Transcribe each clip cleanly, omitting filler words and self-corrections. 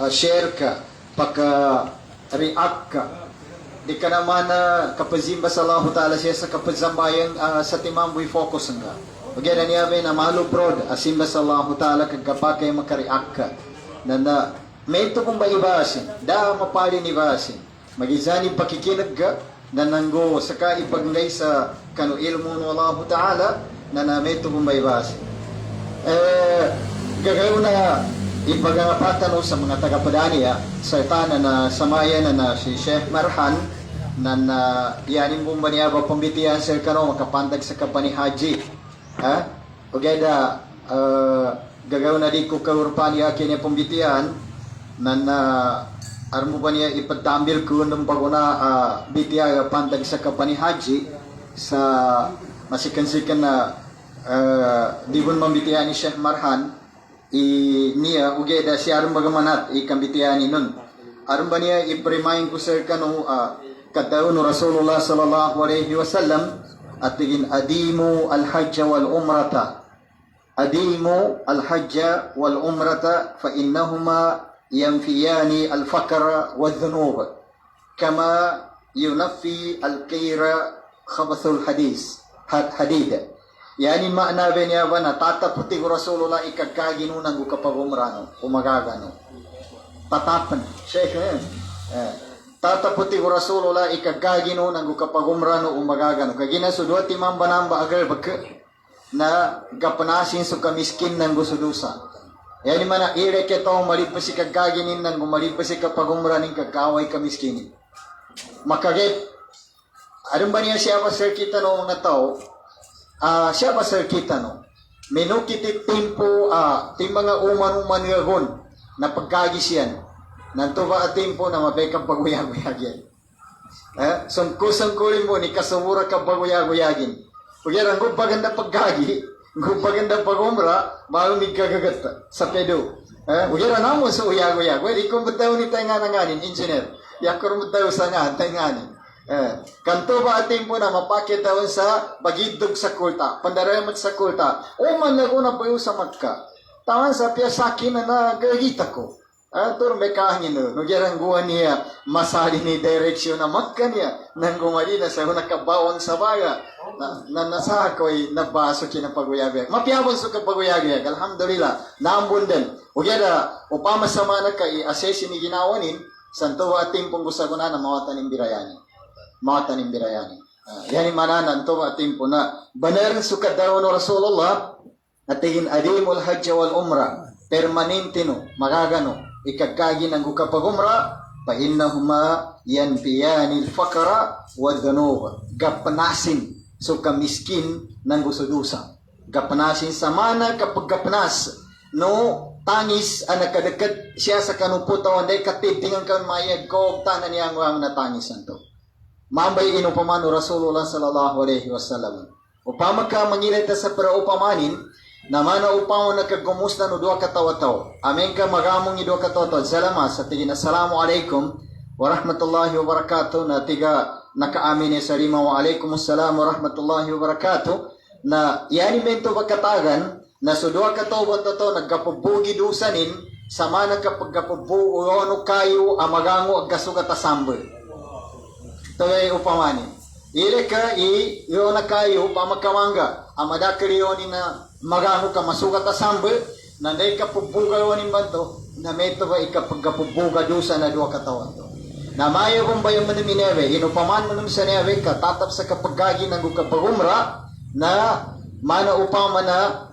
share ka, react ka. Di ka naman kapazimba sa Allah Ta'ala siya sa kapazambayan sa timamboy focus nga. Bagyan niya na mahalo prod, asimba sa Allah Ta'ala kagkapakay makareact ka. Na may ito kong baibasin, da mapali ni basin. Magizani pakikinag ka, na nanggo saka ipagnay sa kanu ilmu ng Allah Ta'ala, na may ito kong baibasin. Gagayon na ipagangapatan sa mga tagapadani sa itana na samayan na si Sheikh Marhan na yanin mong maniyaba pambitian sa kano makapantag sa kapani haji o gada gagaw na di ko kaurpan yakin niya pambitian na armo ba niya ipatambil ko ng paguna bitiya pantag sa kapani haji sa masikan-sikan na di bun mambitian ni Sheikh Marhan niya ugeda si arum bagamanat ikambitiani nun arum ba niya iprimayin ko sir kanu kataw no Rasulullah sallallahu alaihi wasallam at tigin adimu al-hajj wal umrata fa innahuma yanfiyani al-faqra wal dhunub kama yunaffi al-kayra khabathul hadid. Yani makna ba niya ba na tataputi ko Rasulullah ikagkaginunan ko kapag umrano, umagagano. Tatapan. Sheikh tataputi ko Rasulullah ikagkaginunan ko kapag umrano, umagagano. Kagina sudwa timang banamba agar baka na gapanasin so kamiskin ng gusudusa. Yani mana ire keto malipas ikagkaginin ng malipas kapag umraning kagkaway kamiskinin. Makagit. Alam ba niya siya pa sir kita no mga tao? Siya ba sir kita no? Minukiti timpo, tim mga uman-uman ngayon na pagkagis yan. Nanto ba at timpo na mabekang paguyag-uyag yan? Sungkusang-kulin mo ni kasumura ka paguyag-uyagin. Kaya ang gupaganda pagkagi, gupaganda pagumra, maumig kagagat sa pedo. Kaya na mo sa uyag-uyag. Well, ikong bataw ni tayo nga nanganin, engineer. Yakor bataw sa nga, tayo nganin. Kanto ba ating po na mapakit daw sa bagidog sa kulta, pandarayamat sa kulta, o man na ko na po sa magka. Tawan sa piyasakin na nagagita ko. Tur may kahangin no, nagyarangguan niya, masali ni direksyon na magka niya, nang gumali na sa nakabawang sa baga, na nasa ako'y nabaso kinapaguyaguyag. Mapiyabon sa kapaguyaguyag, alhamdulillah, naambun din. O gyara, upama sama na ka, i-assess ni ginawanin, santo ating pong gusto ko na mawatan ng birayani. Mawatan ng birayani. Yani mananan to ating po na banar sukat daw no Rasulullah at tingin adimul hajj wal umrah permanente no magagano ikagkagin ang kapag umrah fa innahuma yanfiyani al-faqra wa dhunub gapanasin so kamiskin ng gusudusa gapanasin samana kapag gapanas no tangis ang nakadakat siya sa kanuputawan day katibtingan kan mayag ko tanan niya ang natangisan to. Mambay inupaman o Rasulullah sallallahu alaihi wasallam. Upama ka mangilita sa para upamanin, naman na upama nakagumusta no doa katawataw. Amen ka magamong i doa katawataw. Salamat sa tigin. Assalamu alaikum wa rahmatullahi wa barakatuh. Na tiga nakaamin sa rima wa alaikum assalam wa rahmatullahi wa barakatuh. Na yani mento bagkatagan na so doa katawon to nagkapubugi dusanin sama nagkapagkapubu ano kayo amagango agkasugat asambol. Taway upamani. Ile ka iyo na kayo pamakamanga. Amadakari yoni na magano ka masukat asambol. Nanday ka pubuga yoni banto. Na meto ba ikapagkapubuga dosa na duwa katawan to. Na mayo kong bayo manimineve. Inupaman mo sa neve ka tatap sa kapagagi ng kapagumra. Na mana upama na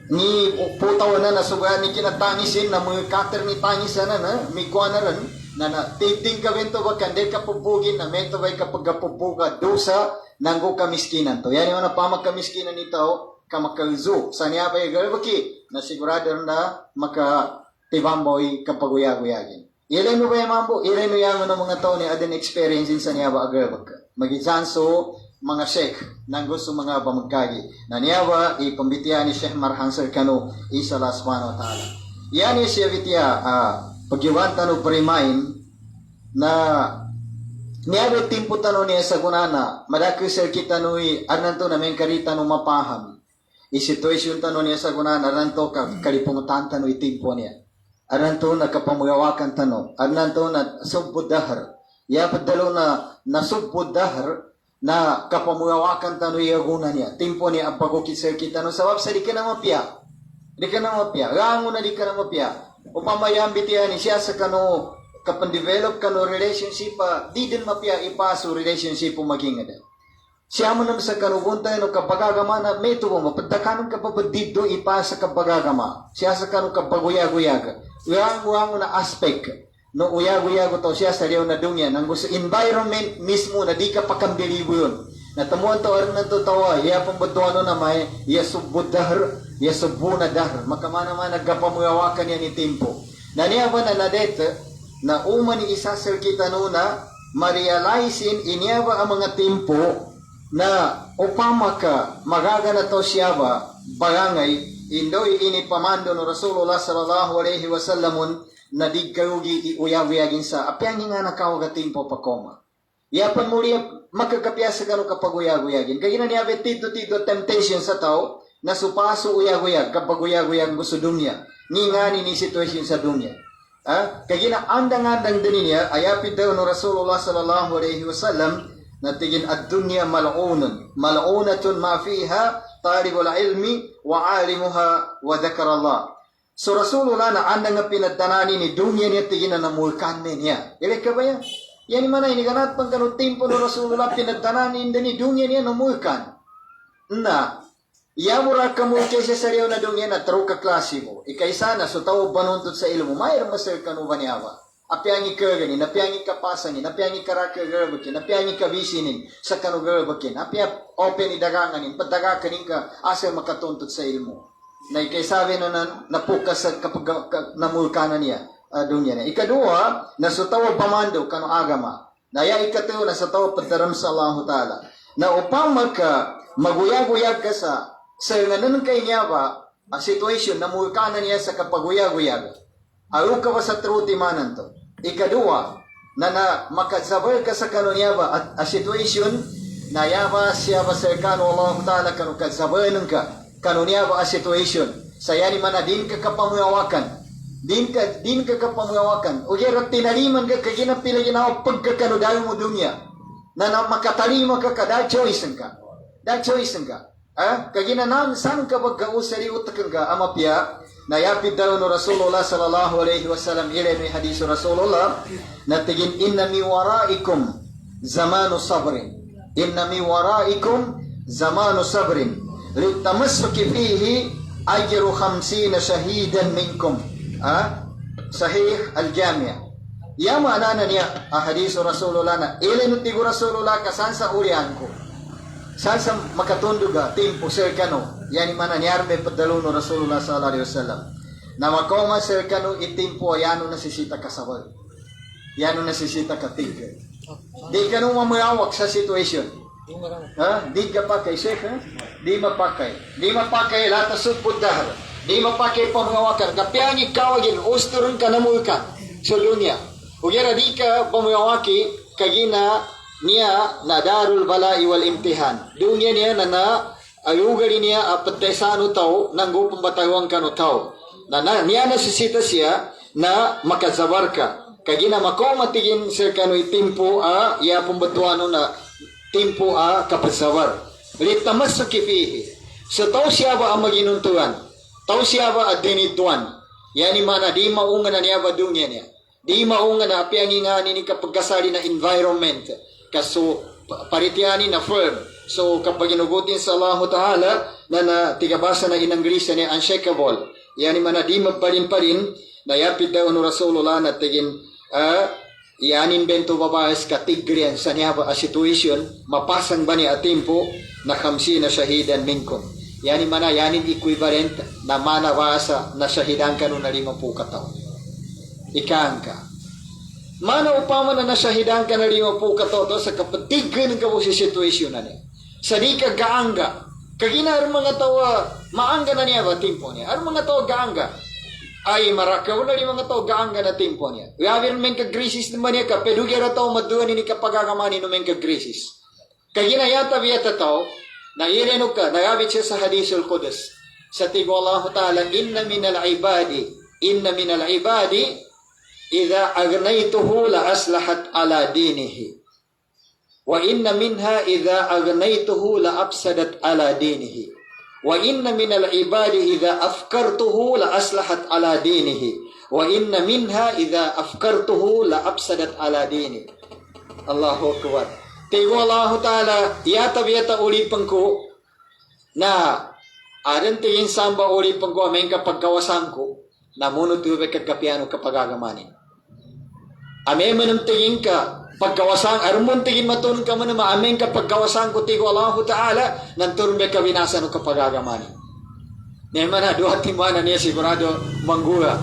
ni putaw na nasuga ni kinatangisin na mga kater ni tangisan na may kuha na rin. Na titing ka bento ba kande ka pupugin na mento ba kapagkapubuga dosa nanggo kamiskinan to. Yan yung pamagkamiskinan nito kamakauzo. Sa niya ba yung galbaki na sigurado na makatibamboy kapaguyag-uyagin. Ilan mo ba yung mambo? Ilan mo yung mga tao ni adin experience sa niya ba galbaka. Magisanso mga sheikh nang gusto mga bamagkagi. Na niya ba ipambitiya ni Sheikh Marhan Sir Kano isa Allah subhanahu wa ta'ala. Yan yung siya vitya pag-iwan tanong parimain na niyabe timpo tanong niya sa gunana, madaki sir kita nui, arnanto namin karita no mapaham. I-situation tanong niya sa gunana, arnanto kalipungutan tanong timpo niya. Aranto na kapamagawakan tanong. Aranto na subbod dahar. Ya padalo na subbod dahar na kapamagawakan tanong iagunan niya. Timpo niya ang pagkukisir kita no sabab sa di ka na mapya. Di ka na mapya. Rango na di ka na mapya. Upamayang bitiyan ni siya sa kano kapan-develop kano relationship di din mapya ipaso relationship maging ada. Siya mo naman sa kanubuntay no kapagagama na may tuwa mo. Pagdakanon ka pa ba dito ipasa kapagagama. Siya sa kano kapaguyag-uyag. Uyang na aspect no uyag-uyag to siya sa liyaw na dunya nang gusto environment mismo na di ka pakambilibo yun natamuan to aron na to tawa iya pambaduano na may iya subbod dahar iya subbo na dahar makamana man nagkapamuyawakan niya ni timpo na niya ba na nadete na uma ni isasir kita no na ma-realizein inya ba ang mga timpo na upama ka magagana to siya ba barangay Indoy ini pamando no Rasulullah sallallahu alaihi wasallam na di kayugi iuyag-uyagin sa apyangin nga nakawagating po pakoma. Yapan muli makakapyasa ka no kapag uyag-uyagin. Kaya na niya tito temptation sa tao na supaso uyag-uyag kapag uyag-uyag gusto dunya. Ngingani ni situation sa dunya. Kaya na andang-andang din niya ayapid daw no Rasulullah sallallahu alaihi wasallam na tigin ad-dunya mal'unun. Mal'unatun ma fiha talibul ilmi wa alimuha wa dhakarallah. So Rasulullah na anda nga pinagdanani ni dunya niya tigin na namulkan niya. Ilek ka ba yan? Yan mana ini kanat pang kanong tempo no Rasulullah pinagdanani ni dunya niya namulkan. Na, yamura ka mo kaya sa sariyo na dunya na taro ka klase mo. Ikaysa na so tao banuntod sa ilmo. Mayroon masir ka no ba niya ba? Apiangi kagani, napiangi kapasangin, napiangi karaka-garbakin, napiangi kabisinin sa kanu-garbakin, apia open idaganganin, padagakanin ka asa makatuntut sa ilmo. Na ikaysabi na napukas sa kapag namulkanan niya, dunya niya. Ikadua, nasutawa pamando kanu agama. Naya ikatayo, nasutawa padaram sa Allah Ta'ala. Na upang maguyag-uyag ka sa nganan kay niya ba, ang situation, namulkanan niya sa kapaguyag-uyag. Aru ka ba sa truti manan to? Ikadua, na makasabar ka sa kanunya ba at a situation na yaba siya ba sa kanu Allah Ta'ala kanu kasabaran ka kanunya ba a situation saya ni mana din ka kapamuyawakan din ka kapamuyawakan o yara tinaliman ka kagina pila ginawa pagkakanu dahil mo dunya na makatalima ka da choice ka kagina nam san ka bagkausari utakan ka amapya na yapid daw no Rasulullah sallallahu alaihi wasallam ila ni hadis Rasulullah na tigin inna mi waraikum zamanu sabrin litamassuki fihi ajru 50 shahidan minkum sahih al-jami' ya maana niya hadis Rasulullah na ila no tigo Rasulullah kasan sa urian ko sansa makatunduga tempo cercano yani mana niarme padalo no Rasulullah sallallahu alaihi wasallam na makoma cercano itempo ayano nasisita kasawal yano nasisita katig di ka no mamawak sa situation di ka pa kay sheikh di mapakay lata subud dahar di mapakay pamawakan kapyani kawagin usturun ka namulkan sa dunya ugyara di ka pamawaki kagina niya na darul balai wal imtihan. Dunya niya na ayugari niya apatesano tao nang gupang batawang kano tao. Na niya nasisita siya na makazabar ka. Kagina makomatigin sir kano itimpo iya pambatuano na timpo kapazawar. Litamassuki fihi. So tao siya ba ang maginuntuan? Tao siya ba ang dinituan? Yani mana di maunga na niya ba dunya niya? Di maunga na apiangingani ni kapagkasali na environment. Kaso paritiani na firm. So kapag inugutin sa Allah Ta'ala na tigabasa na inanglisa ni unshakable. Yani man na di magparin na yapid daw no Rasulullah na tigin yanin bento babaes katigrian sa niya ba a situation mapasang ba ni atimpo na 50 na shahidan minkum. Yani man na yanin equivalent na manawasa na shahidan ka no na 50 kataon. Ikang ka. Mana upama na nasyahidan ka na 50 katoto sa kapatigan ka mo si situation na niya. Sa di ka gaangga. Kagina ang mga tawa, maangga na niya ba timpo niya? Ang mga tawa gaangga. Ay marakaw na mga tawa gaangga na timpo niya. Uyawin men kagrisis naman niya ka, pedugera tawa maduan ni kapagagamani no men kagrisis. Kagina yata biyata tawa, na irenog ka, nagabit siya sa hadisul Qudus. Sa tigo Allah Ta'ala, inna minal ibadi inna minal ibadi idza aghnaytuhu la aslahat ala dinihi wa inna minha idza aghnaytuhu la afsadat ala dinihi wa inna minal ibadi idza afkartuhu la aslahat ala dinihi wa inna minha idza afkartuhu la afsadat ala dinihi. Allahu akbar. Tigo Allah Ta'ala yata biyata ulipangko na adan tingin samba ulipangko ameng kapagkawasanko na muno tuwe kagapiano kapagagamanin. Ame manam tingin ka pagkawasan arumon tingin matulong ka man ameng kapagkawasan ko tigo Allah Ta'ala nanturun be kabinasan ko kapagagamanin. Neman na dua timana niya sigurado manggula.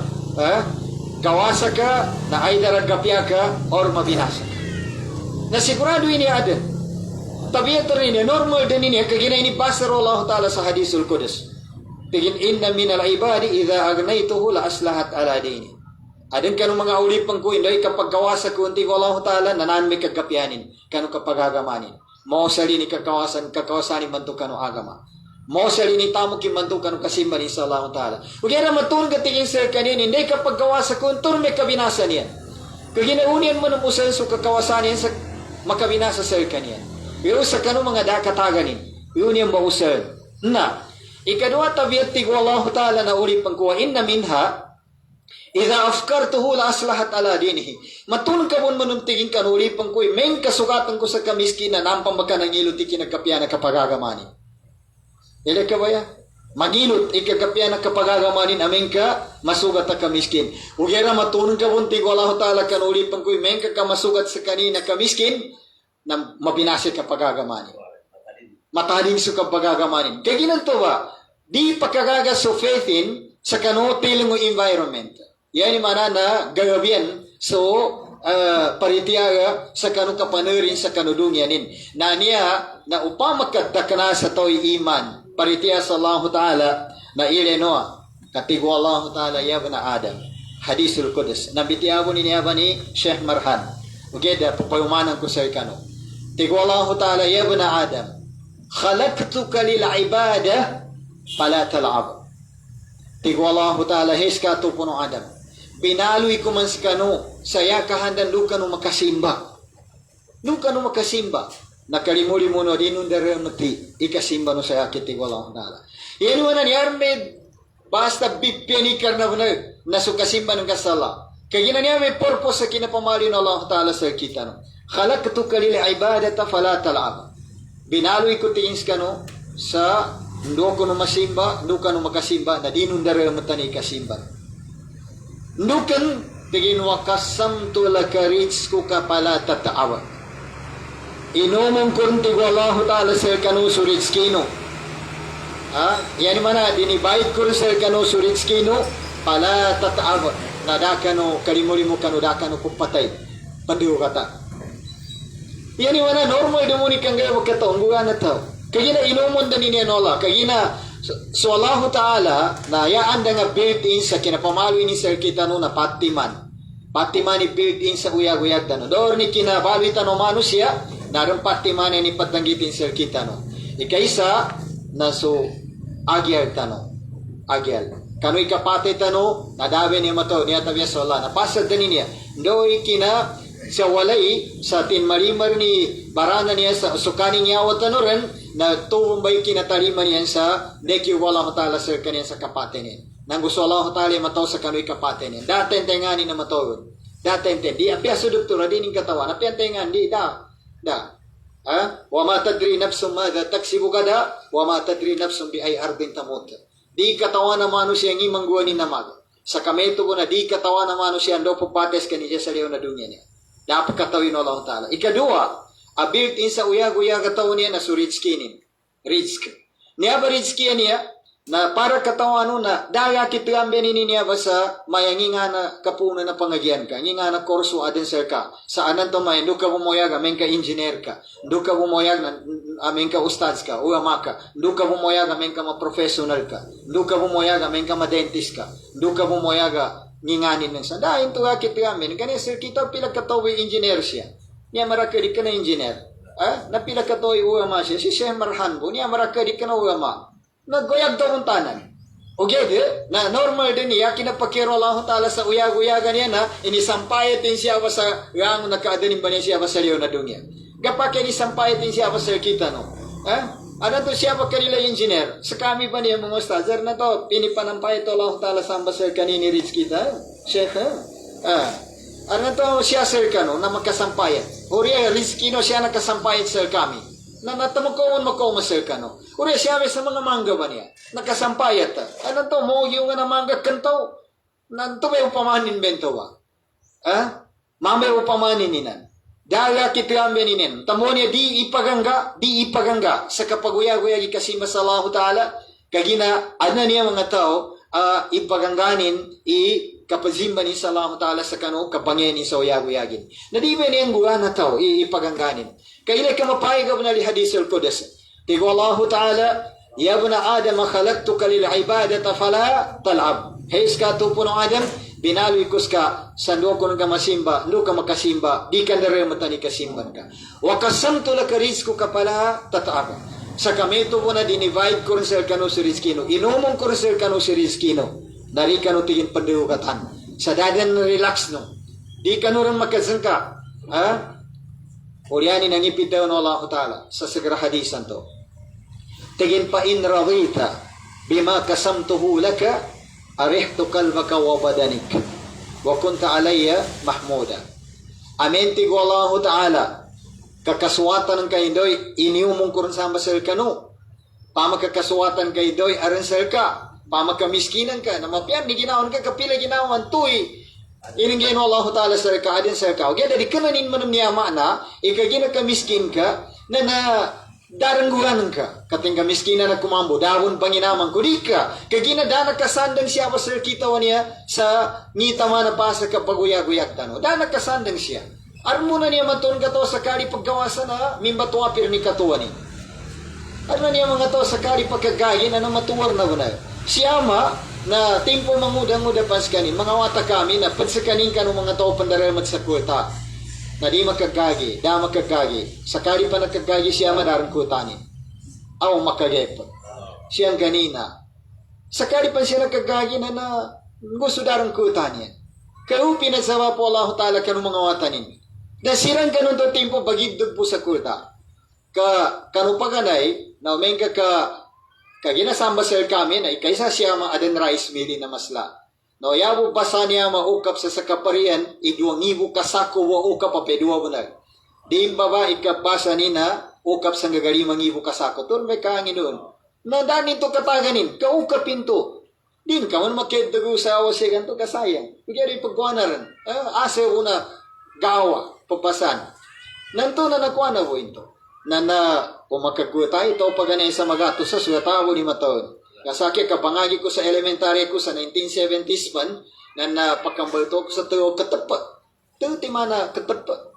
Kawasa ka na ay daragapya ka or mabinasa. Na sigurado ini ada. Tabiat ini normal dan ini kagina ini basar Allah Ta'ala sa hadisul Qudus. Tigin inna minal ibadi idza aghnaytuhu la aslahat ala dini. Adin kanu mga ulipang ko inday kapag kawasa ko unti ko Allah Ta'ala nanan may kagapianin kanu kapag agamanin. Mo salini kakawasanin mantu kanu agama. Mo salini tamo kimantu kanu kasimban sa Allah Ta'ala. Ugera matun ka tigin sa kanin inday kapag kawasa ko untur may kabinasan yan. Kagina unian mo ng usan so kakawasan yan sa makabinasa sa kaniya. Pero sa kanu mga dakataganin, yun yung bausan. Na, ikadua tabiat tigo Allah Ta'ala na ulipang kuwa, inna minha, idha afkartuhu la aslahat ala dinihi. Matulong ka mo manuntigin ka na ulipang kuwa, may kasugatan ko sa kamiskin na nampang baka ng ilot ikinagkapya na kapagagamanin. Ila ka ba ya? Magilot ikagkapya na kapagagamanin, aming ka masugat na kamiskin. Ugera matulong ka mo tigo Allah Ta'ala ka na ulipang kuwa, may ka masugat sa kanina kamiskin, na mabinasa kapagagamanin. Mataling sa kapagagamanin. Kaya ginanto ba, di pagkagaga so faithin sa kanotiling mo environment. Yan yung mana na gagabian so paritiyaga sa kanu kapanurin sa kanudungyanin. Na niya na upamakadakana sa to'y iman. Paritiya sa Allah Ta'ala na ilenoa. Katigo Allah Ta'ala yaba na Adam. Hadisul Qudus. Nabitiyabo ni niya ba ni Sheikh Marhan. Ugeda, papayumanan ko sa ikano. Tigo Allah Ta'ala yaba na Adam. Khalaqtuka lil ibadah fala tal'ab. Tigo Allah Ta'ala hiska to puno Adam. Binaloy ko man si kanu saya kahandan luka no makasimba. Luka no makasimba. Nakalimuli mo no dinun dere mati ikasimba no saya kitigo Allah Ta'ala. Yan wala ni Armed basta bipeni karna na sukasimba ng kasala. Kaya niya may purpose sa kinapamali ng Allah Ta'ala sa kita no. Khalaqtuka lil ibadata fala tal'ab. Binaloy ko tingins ka no sa ndo ko no masimba, ndo ka no makasimba na dinundara matani kasimba. Ndo kan tingin wakasamtu laka rizku ka pala tataawa. Inomong kunti ko Allah Ta'ala sa kanu suritskino. Yan mana dinibait ko sa kanu suritskino pala tataawa. Nadaka no kalimuli mo kanu daka no kupatay. Padiyo kata. Yan yung normal dumuni kang gaya magkataon, buga na tao. Kaya na inumon na niya nola. Kaya na, so Allah Ta'ala, na yaan na nga built-in sa kinapamaloy ni Sir Kitano na patiman. Patiman ni built-in sa uyag-uyag tano. Doon ni kinabaloy tano manusia, naroon patiman ni patanggitin Sir Kitano. Ikaisa, na so, agyal tano. Agyal. Kano'y kapatay tano, nadabi niya mato, niya tabiya sa Allah. Napasad na niya. Do'y kina, sa walay sa tinmarimar ni barana niya sa sukani niya watanuran na tuwang kinataliman niya sa deki wala Ta'ala sir kaniya sa kapate niya. Nang gusto Allah Ta'ala mataw sa kano'y kapate niya. Daten tengani na matawon. Daten di apiaso doktora di ning katawan. Apian tengan di da. Wa ma tadri nafsum madha taksibu gada wa ma tadri nafsum bi ay ardin tamut. Di katawan na manusia ng imangguan ni namag. Sa kameto ko na di katawan na manusia ando pupates kanija sa liyaw na dunya niya. Dapat katawin Allah Ta'ala. Ikadua, built-in sa uyag-uyag katawin niya na suritskinin. Rizk. Niya ba rizkiya niya? Na para katawan na daya kituambe niya ba sa mayanginga na kapuna na pangagyan ka. Nginga na korso adin sir ka. Sa anan to may, ndu ka bumoyag, amen ka engineer ka. Ndu ka bumoyag, amen ka ustads ka. Uama ka. Ndu ka bumoyag, amen ka ma-professional ka. Ndu ka bumoyag, amen ka ma-dentist ka. Ndu ka bumoyag, nginganin ng sa dahil ito akit kami kanya sir kita pila katawi engineer siya niya marakadi ka na engineer napila katawi uama siya si Sheikh Marhan po niya marakadi ka na uama naggoyag taon tanan Ugede, na normal din niya, kinapakiro Allah Ta'ala sa uyag-uyagan niya na inisampayatin siya sa yang nakadanin ba niya siya sa liyo na dunya. Kapag inisampayatin siya sa kita, no? Ano to siya pa kanila engineer? Sa kami pa niya mga ustazer na to, pinipanampay to Allah Ta'ala sa ambasar kanini rich kita. Sheikh, ano to siya sir kano na magkasampayat. Uriya, rizkino siya nakasampayat sir kami. Na natamukawon sir kano. Uriya siya sa mga mangga ba niya? Nakasampayat. Ano to, mo yung nga na mangga kanto. Nanto may upamanin bento ba? Mamay upamanin ninan. Dala kitiyambe ninin. Tamo niya di ipagangga sa kapaguyag-uyagi kasi masalahu ta'ala. Kagina, ano niya mga tao, ipagangganin, kapazimba ni sa Allah Ta'ala sa kano, kapangyanin sa uyag-uyagin. Na di ba niyang guwa na tao, ipagangganin. Kailay ka mapayag na li hadis al-Quds. Tigo Allah Ta'ala, Ya buna Adam, khalaqtuka lil ibadata fala tal'ab. Hey, iska tupo ng Adam, binalwi ko ka, sando ko nga masimba, no ka makasimba, di ka na rin matani kasimban ka. Wakasamto la ka rizko ka pala, tataaba. Sa kami ito po na dinivide ko rin sa kano si rizkino. Inumong ko rin sa kano si rizkino. Dari ka no tingin padukatan. Sa dadan na relax no. Di ka no rin makasangka. Ulianin ang ipitaw ng Allah Ta'ala sa segera hadisan to. Tingin pa in radita bima kasamtuhu laka arihtu kalbaka wa badanik wa kunta alayya mahmuda. Amen tigo Allah Ta'ala kakaswatan ng kaidoy iniumong kurang sama sir kano. Pamakakaswatan kaidoy aran sir ka. Pamakamiskinan ka. Namapian ni ginawan ka kapila ginawan tuy. Ininggin Allah Ta'ala sir ka adin sir ka. Okay, dari kananin manam niya na ikagina ka miskin ka na darangguran ka. Kating ka miskinan na kumambo. Dawon panginaman ko di ka. Kagina dana kasandang siya pa sir kita niya sa ngitama na pasa ka paguyag-uyag tano. Dana kasandang siya. Armo na niya matun ka to sa kari paggawasan na mimbatuwa pirni katuwa ni. Armo niya mga to sa kari pagkagagin na matuwar na wala. Siyama na timpo manguda-nguda pas kanin. Mga wata kami na pansakanin ka ng mga to pandaramat sa kuta. Na di makagagi, da makagagi. Sa kari pa nakagagi siyama darang kutanin. Aw makagep. Siyang kanina. Sa kari pa siya nakagagi na gusto darang kutanin. Kau pinasawa po Allah Ta'ala ka ng mga watanin. Nasirang ganun to tempo bagidog po sa kuta. Kanupaganay, na umengka kaginasamba sir kami na ikaysa siya ma aden rice mili na masla. No yabu basa niya maukap sa sakaparian, iduangibu kasako wa ukap apedua bulag. Di baba ikabasa ni na ukap sa gagari mangibu kasako. Tur may kaangin doon. Na danin to kataganin, kaukapin to. Din ka man makiddago sa awa siya ganito kasayang. Kaya pagkuanaran, asa una gawa. Papasan. Nanto na nakuha na po ito. Na pumakagkuta ito paganay sa magato sa suwatawo ni Mataon. Kasaki kapangagi ko sa elementary ko sa 1970s pan na napakambal to ko sa tuyo katapa. Tuyo timana katapa.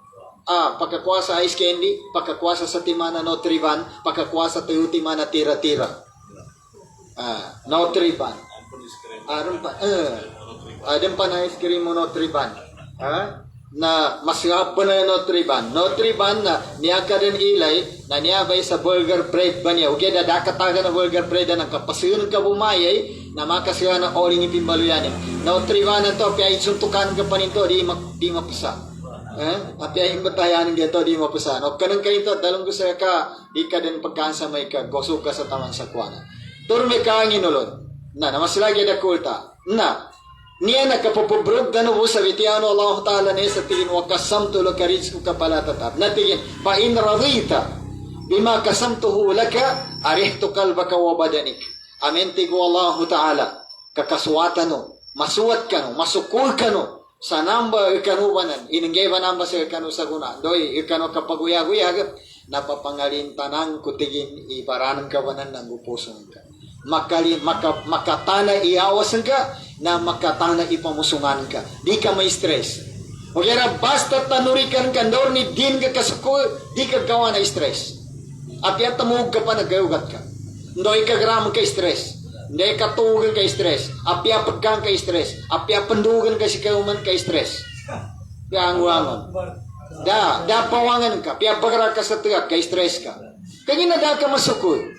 Pagkakuha sa ice candy, pagkakuha sa timana Notre Dame, pagkakuha sa tuyo timana tira-tira. Notre Dame. Aron pa. Adem pa na ice cream mo Notre Dame. Na masarap pa na Notre Dame. Notre Dame na niya ka din ilay na niya bay sa burger bread ba niya. Ugeda dakataga na burger bread na kapasuyon ka bumayay na makasira na oling ipimbaluyanin. Notre Dame na to, pia isuntukan ka pa nito, di mapisa. Pia imbatayanin dito, di mapisa. No, kanang kayo to, dalong gusto ka, di ka din pagkansa may ka, goso ka sa tamang sakwana. Turme ka ang inulod. Na namasilagi na kulta. Na, niya nakapapubrod na nubo sa vitiyano Allah Ta'ala niya sa tingin wa kasamto lo karizku kapalatatap. Natingin, pa in radita bima kasamtuhu laka arihtu kalbaka wa badanik. Amin tigo Allah Ta'ala kakaswatan no, masuwat ka no, masukul ka no, sa namba ikano banan, inanggay ba namba sa ikano sa guna, doy ikano kapaguyag-uyag, napapangalintanang kutigin ibaranang kabanan ng upusong ka. Makatana iawasan ka na makatana ipamusungan ka. Di ka may stress. O kaya basta tanurikan ka dor ni din ka kasako, di ka gawa na stress. Apya tamug ka pa nagayugat ka. Ndoy ka gram ka stress. Hindi ka tugan ka stress. Apya pagkang ka stress. Apya pandugan ka si kauman ka stress. Kaya ang wangon. Da pawangan ka. Pya bagra ka sa tuyak ka stress ka. Kaya na da ka masukul.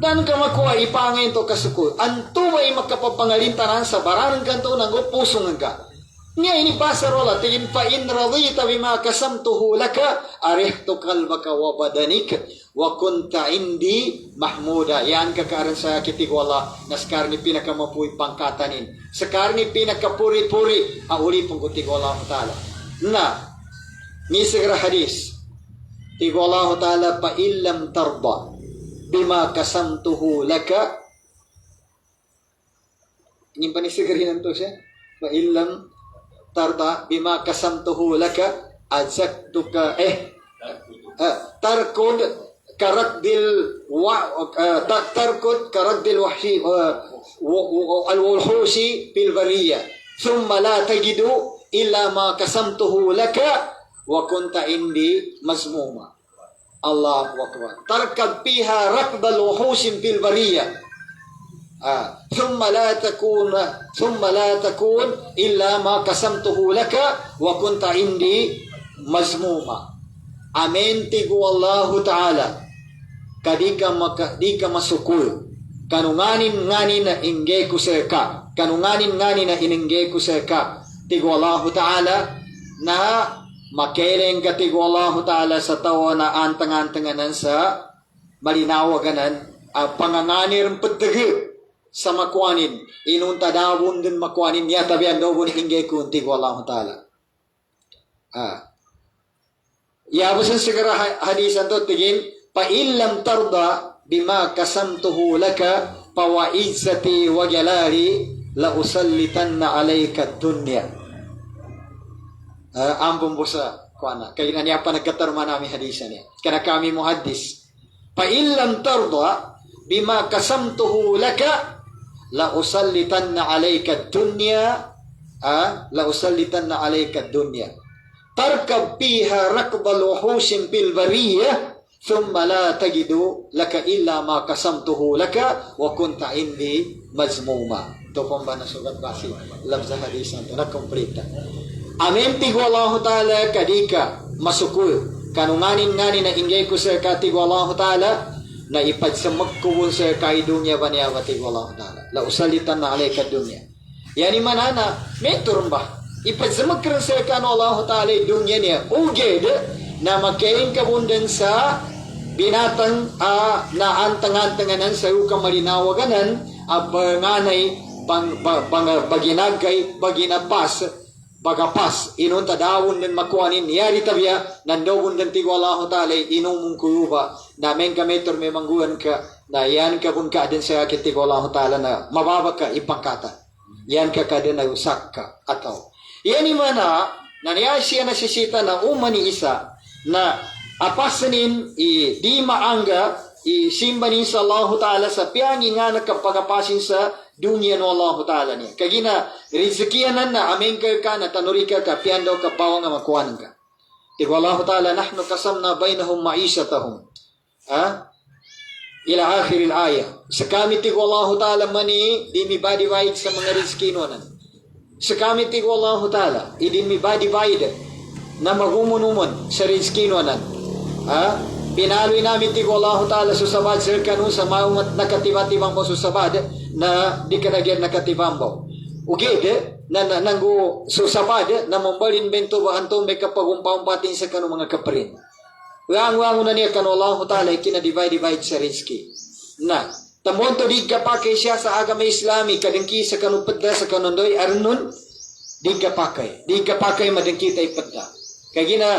Dan ka makuha ipangay to kasukul. Anto may makapapangalintanan sa baranang kanto ng pusong ka. Niya ini pasarola tingin pa in radita bima kasamtuhu laka arihtu kalbaka wa badanik wa kunta indi mahmuda. Yan kakaran sa kitig wala na sekarang ni pinakamapuy pangkatanin. Sekarang ni pinakapuri-puri auli pong kitig wala ta'ala. Na, ni segera hadis. Kitig wala ta'ala pa illam tarba bima kasamtuhu laka. Ini pa ni segerinan to siya. Pa illam tarda bima kasamtuhu laka azaktuka tarkud karaddil tarkud karaddil wahshi al-wulhusi fil bariyah thumma la tajidu illa ma kasamtuhu laka wa kunta indi mazmuma. Allahu akbar. Tarkab fiha rakdal wuhusin fil bariyah ثم لا تكون إلا ما قسمته لك وكنت عندي مذموما. Amin tigu Allah Ta'ala kadika masukul kanunganin ngani na ingge kuseka kanunganin ngani na iningge kuseka tigu Allah Ta'ala na makeleng ka tigu Allah Ta'ala sa tawa na antang-antanganan sa malinawaganan panganganir pedegi sa makwanin inunta dawon din makwanin niya tabian dawon ingge kunti ko Allah Ta'ala. Yabusan segera hadisan to tigin pa illam tarda bima kasamtuhu laka fa wa izzati wa jalali la usallitanna alayka dunya. Ampun busa kuana kaya niya pa nagkatarma namin hadisan niya kana kami muhaddis pa illam tarda bima kasamtuhu laka la usallitanna alayka dunya la usallitanna alayka dunya tarkab fiha rakbal wuhusin fil bariyah thumma la tajidu laka illa ma kasamtuhu laka wa kunta indi mazmuma. To pambana sugat basi labza hadisan to na kompleta. Amin tigo Allah Ta'ala kadika masukul kanunganin-ngani na ingay ko sa katigo Allah Ta'ala na ipagsamak ko sa kay dunya baniyawati Allah Ta'ala. La usalitan na alayka dunya. Yani manana, may turumba. Ipagsamak ka sa kano Allah Ta'ala dunya niya. Uged na magkain kabundan sa binatang na antang-antanganan sa ukang malinawaganan panganay baginagay baginapas bagapas inunta dawon din makuanin yari tabya nandawon din tigo Allah Ta'ala inumong kuyuba namin kami may mangguan ka na yan ka kung ka din sa akit tigo Allah Ta'ala na mababa ka ipangkata yan ka din na usak ka ataw yan imana nangyay siya nasisita na umani isa na apasanin di maangga simbanin sa Allah Ta'ala sa piyangi nga nakapagapasin sa dunya no Allah Ta'ala niya. Kagina, rizikiyanan na amin ka na tanurika ka, piyan daw ka bawang nga makuhanan ka. Tigo Allah Ta'ala, nahnu kasamna bainahum ma'isatahum. Ila akhiril ayah. Sa kami tigo Allah Ta'ala mani, di mi badi-baid sa mga rizkinonan. Sa kami tigo Allah Ta'ala, di mi badi-baid na magumunuman sa rizkinonan. Pinaloy namin tigo Allah Ta'ala susabad sa kanu sa maumat nakatibang mo susabad na di ka nagyan nakatibang mo. Ugede na nanggo susabad na mambalin bento ba anto may kapagumpampatin sa kanu mga kaparin. Wango na niya kanu Allah Ta'ala kinadivide sa rizki. Na tamonto di ka pakay siya sa agama Islami kadengki sa kanu pedda sa kanundoy arnun di ka pakay madengki tay pedda. Kaya gina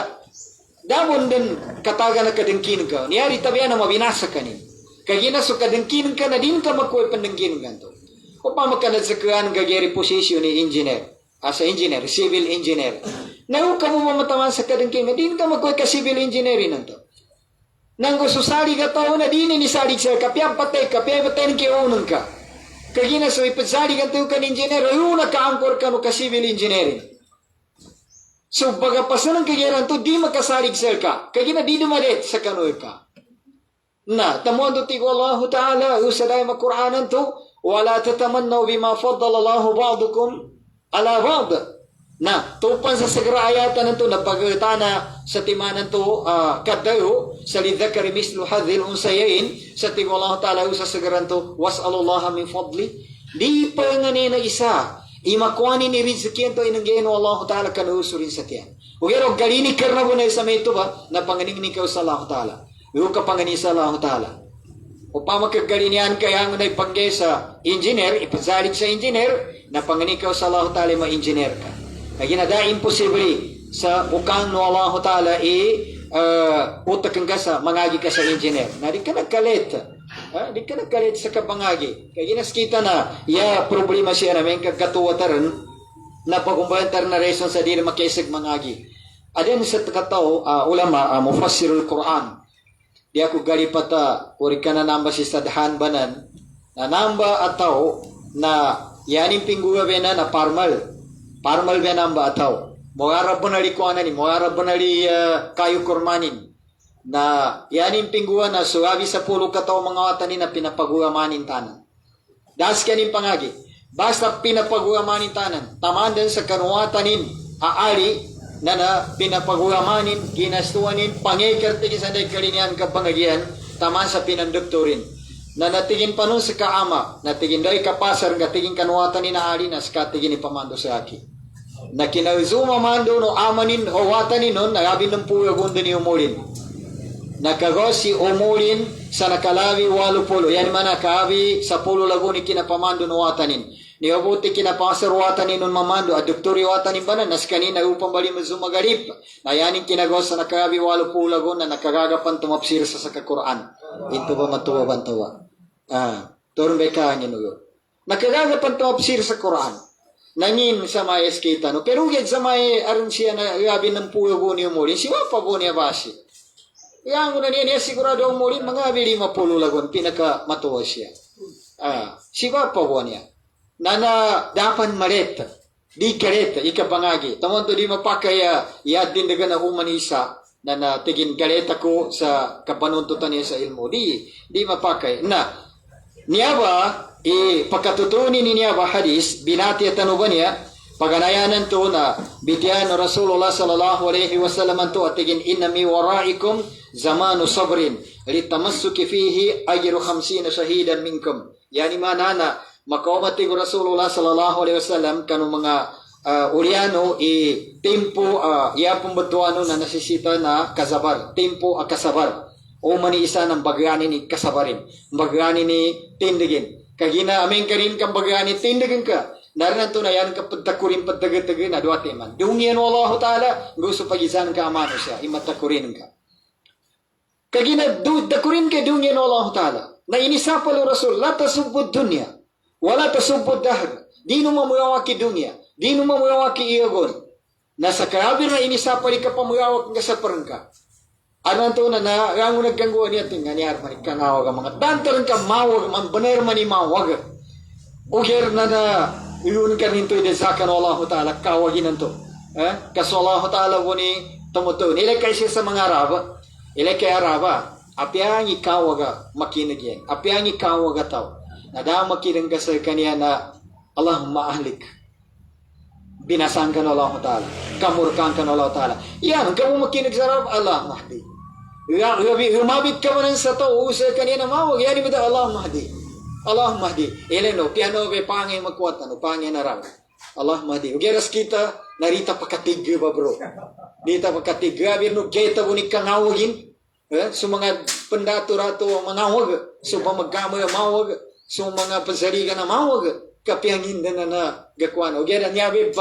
damon din kataga na kadengkin ka. Niyari tabiya na mabinasa ka ni. Kagina so kadengkin ka na din ka makuha pandengkin ka to. O pa makanad sa kaan gageri posisyon ni engineer. As a engineer, civil engineer. Nahu ka mo mamataman sa kadengkin ka, din ka makuha ka civil engineering na to. Nang gusto sali ka tao na din ni sali sa kapya patay ki unang ka. Kagina so ipadsali ka tayo ka ni engineer, yung nakaangkor ka no ka civil engineering. So, bagapasan ng kagiran to, di makasalig sa ka. Kaya di dumalit sa kanoy ka. Na, tamuan to tigo Allah Ta'ala, usaday makuraanan to, wala tatamannaw bima faddala Allah ba'dukum ala ba'd. Na, tupan sa segera ayatan ito, napagtana sa timanan to, kadayo, sa lidhakari mislu hadhil unsayain, sa tingin Allah Ta'ala sa segeran to, was'alullaha min fadli. Di pa nga na isa, imakwani ni rizkiyan to, inanggayano Allah Ta'ala kanusurin sa tiyan. Ugero, galini karna mo na isa may ito ba, na panganing ikaw sa Allah Ta'ala. Yung kapanganin sa Allah Ta'ala. O pamakagalinyan kaya nga na ipanggay sa engineer, ipazalig sa engineer, na panganing ikaw sa Allah Ta'ala, ma-engineer ka. Kaya nada imposible sa ukang no Allah Ta'ala utakan ka sa mangagi ka sa engineer. Na di ka nagkalit. Di ka nagkalit sa kabangagi. Kaya ginaskita na problema siya namin kagkatuwataran na pagkumbayantar na reason sa di na makiisig mangagi. Adyan sa takataw ulama mufassirul Quran. Di ako galipata uri ka na namba si sadhan banan na namba ataw na yaning pingguwa bena na parmal namba ataw. Mogarab banali ko anani, mogarab banali kayu kurmanin. Na yanin pingguan na suwabi sa pulo kataw mga watanin na pinapagugamanin tanan. Das kanin pangagi. Basta pinapagugamanin tanan. Tamandan sa kanuwatanin aali na pinapagugamanin, ginastuanin, pangikirtigin sa kalinian kapangagian, taman sa pinandukturin. Na natigin pa nun sa kaama, natigin dahi kapasar, natigin kanuwatanin na aali na sa katigin ipamando sa aki. Na kinauzuma mando no amanin o watanin nun, nagabin ng puyo gundo ni umulin. Nakagosi umulin sa nakalawi walupulo. Yan man nakabi sa pulo lagun ni kinapamando no watanin. Niyabuti kinapasar watanin nun mamando. At doktori watanin ba na, nas kanina upang bali mazumagarip. Na yanin kinagos sa nakabi walupulo lagun na nakagagapan tumapsir sa Quran. Ito ba matuwa bantawa? Turun beka niya no. Nakagagapan tumapsir sa Quran. Nangin sa may eskita no. Pero gid sa may aron siya na gabi ng puyo guni umulin. Siya pa po niya basi. Yang una niya sigurado umulin mga 50 lagon pinaka matuwa siya. Siya pa po niya. Nana dapan maret. Di karet ikabangagi. Tamon to di mapakaya yadin daga na humanisa na natigin galeta ko sa kapanuntutan niya sa ilmo. Di mapakay. Na niya ba pagkatutunin niya ba hadis, binati at ano ba niya, paganayanan to na bitiyan o Rasulullah sallallahu alaihi wasallam to at tigin inna mi waraikum zamanu sabrin litamassuki fihi ajru 50 shahidan minkum. Yani manana, makawamati ko Rasulullah sallallahu alaihi wasallam kanu mga uliano tempo yapong batuano na nasisita na kasabar, tempo kasabar. O mani isa ng bagyani ni kasabarin, bagyani ni tindigin. Kagina amin karin kang bagani tindagan ka. Narinan to na yan kapag takurin pagdagat-dagat na duwate man. Dungyan Allah Ta'ala, gusto pagisan ka amano siya, imatakurin ka. Kagina dakurin ka dungyan Allah Ta'ala. Na inisapal o Rasul, la tasubud dunya, wala tasubud dahr. Di no mamuyawaki dunya, di no mamuyawaki iyagon. Nasa karabir na inisapal ka pamuyawak nga sa parangka. Ano to na ang naggangguan niya tinga ni Arman kangawag ang mga tantaran ka mawag man benar man ni mawag. Uger na iyon ka ninto idesakan Allah Ta'ala kawagin nanto. Kaso Allah Ta'ala woni tumuto nila kay siya sa mga Araba. Ila kay Araba apiang ikawaga makinagyan. Apiang ikawaga taw. Nada makinang ka sa kaniya na Allahumma ahlik. Binasan ka na Allah Ta'ala. Kamurkan ka na Allah Ta'ala. Yan, kamu makinag sa Arab, Allah mahdi. Humabit ka man sa to, usay kanina mawag, yan ibada Allah mahdi. Allah mahdi. Eleno, piano be pangin magkuat, pangin na raw. Allah mahdi. Ugeras kita, narita pakatigyo ba bro? Dita pakatigyo, abir geta bunik kang hawagin. So mga pendato-rato mangawag, so magkamay mawag, so mga pasarigan na mawag, kapiangin na gakuan. Ugera niya be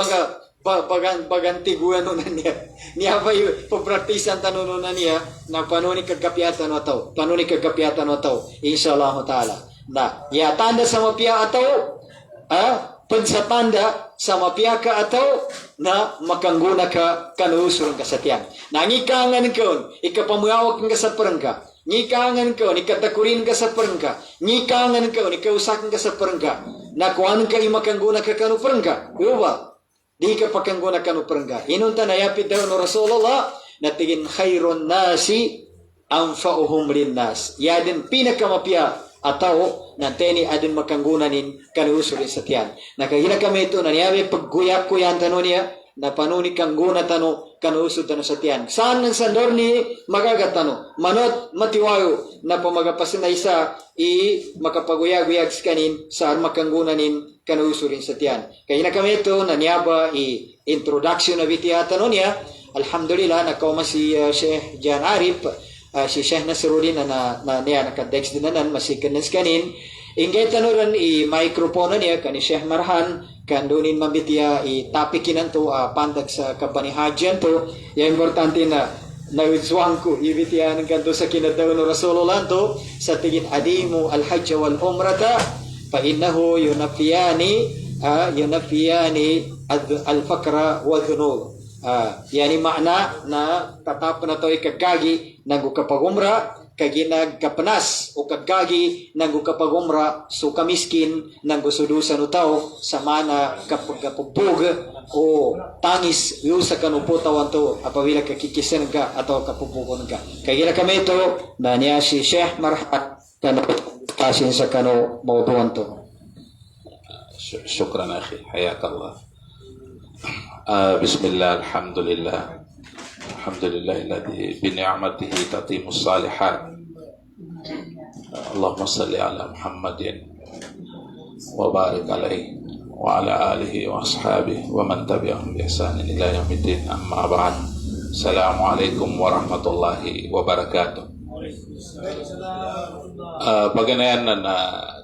bagantiguan na niya. Niya ba yung pagpraktisan tanong na niya na panunik kagapiatan o ataw. Panunik kagapiatan o ataw. Inshallah ta'ala. Na, tanda sa mapia ataw. Pansatanda sa mapia ka ataw na makangguna ka kanusul ka sa tiyan. Nangikangan ko, ikapamuyawak ka sa perangka. Ngikangan ko, ikatakurin ka sa perangka. Ngikangan ko, ikausakan ka sa perangka. Nakuan ka imakangguna ka kanu perangka. Diba? Di ka pakangguna kanu perangka. Inunta na yapit daw no Rasulullah na tigin khairun nasi anfa'uhum linnas. Yadin pinakamapya atau nanteni adin makanggunanin kanusurin sa tiyan. Nakahila kami ito na niyabi pagguyak-kuyan tanong niya na panuni kang guna tano kanusod tano sa tiyan. Saan ng sandor ni magagatano? Manot matiwayo na pamagapasin na isa makapaguyag-uyag kanin sa makanggunanin kanusurin sa tiyan. Kaya na kami ito na niyaba introduction na bitiyatan niya. Alhamdulillah nakauma si Sheikh Jan Arif, si Sheikh Nasruddin na niya nakadex din na masikan nas kanin. Ingay tanuran microphone niya kani Sheikh Marhan kandunin mambitiya topikin to pandag sa kapanihadyan to. Yung importante na nawidsuan ko ibitiya ng kanto sa kinadaw no Rasulullah to sa tigit adimu al-hajj wal umrata fa innahu yunafiyani al-fakra wa dhunub. Yani makna na tatap na to ikagagi nagukapagumra kaginag kapanas o kagagi nagukapagumra so kamiskin nagusudusan no tao sa mana kapagpubog o tangis yu sa kanuputawan to apabila kakikisan ka atau kapupugon ka. Kagila kami ito na niya si Sheikh Marhat kano kasin sa kano mautuan to. شكرا أخي حياك الله. بسم الله الحمد لله الذي بنعمته تتم الصالحات. اللهم صل على محمد وبارك عليه وعلى آله وأصحابه ومن تبعهم بإحسان إلى يوم الدين. أما بعد السلام عليكم ورحمة الله وبركاته. Paganayan na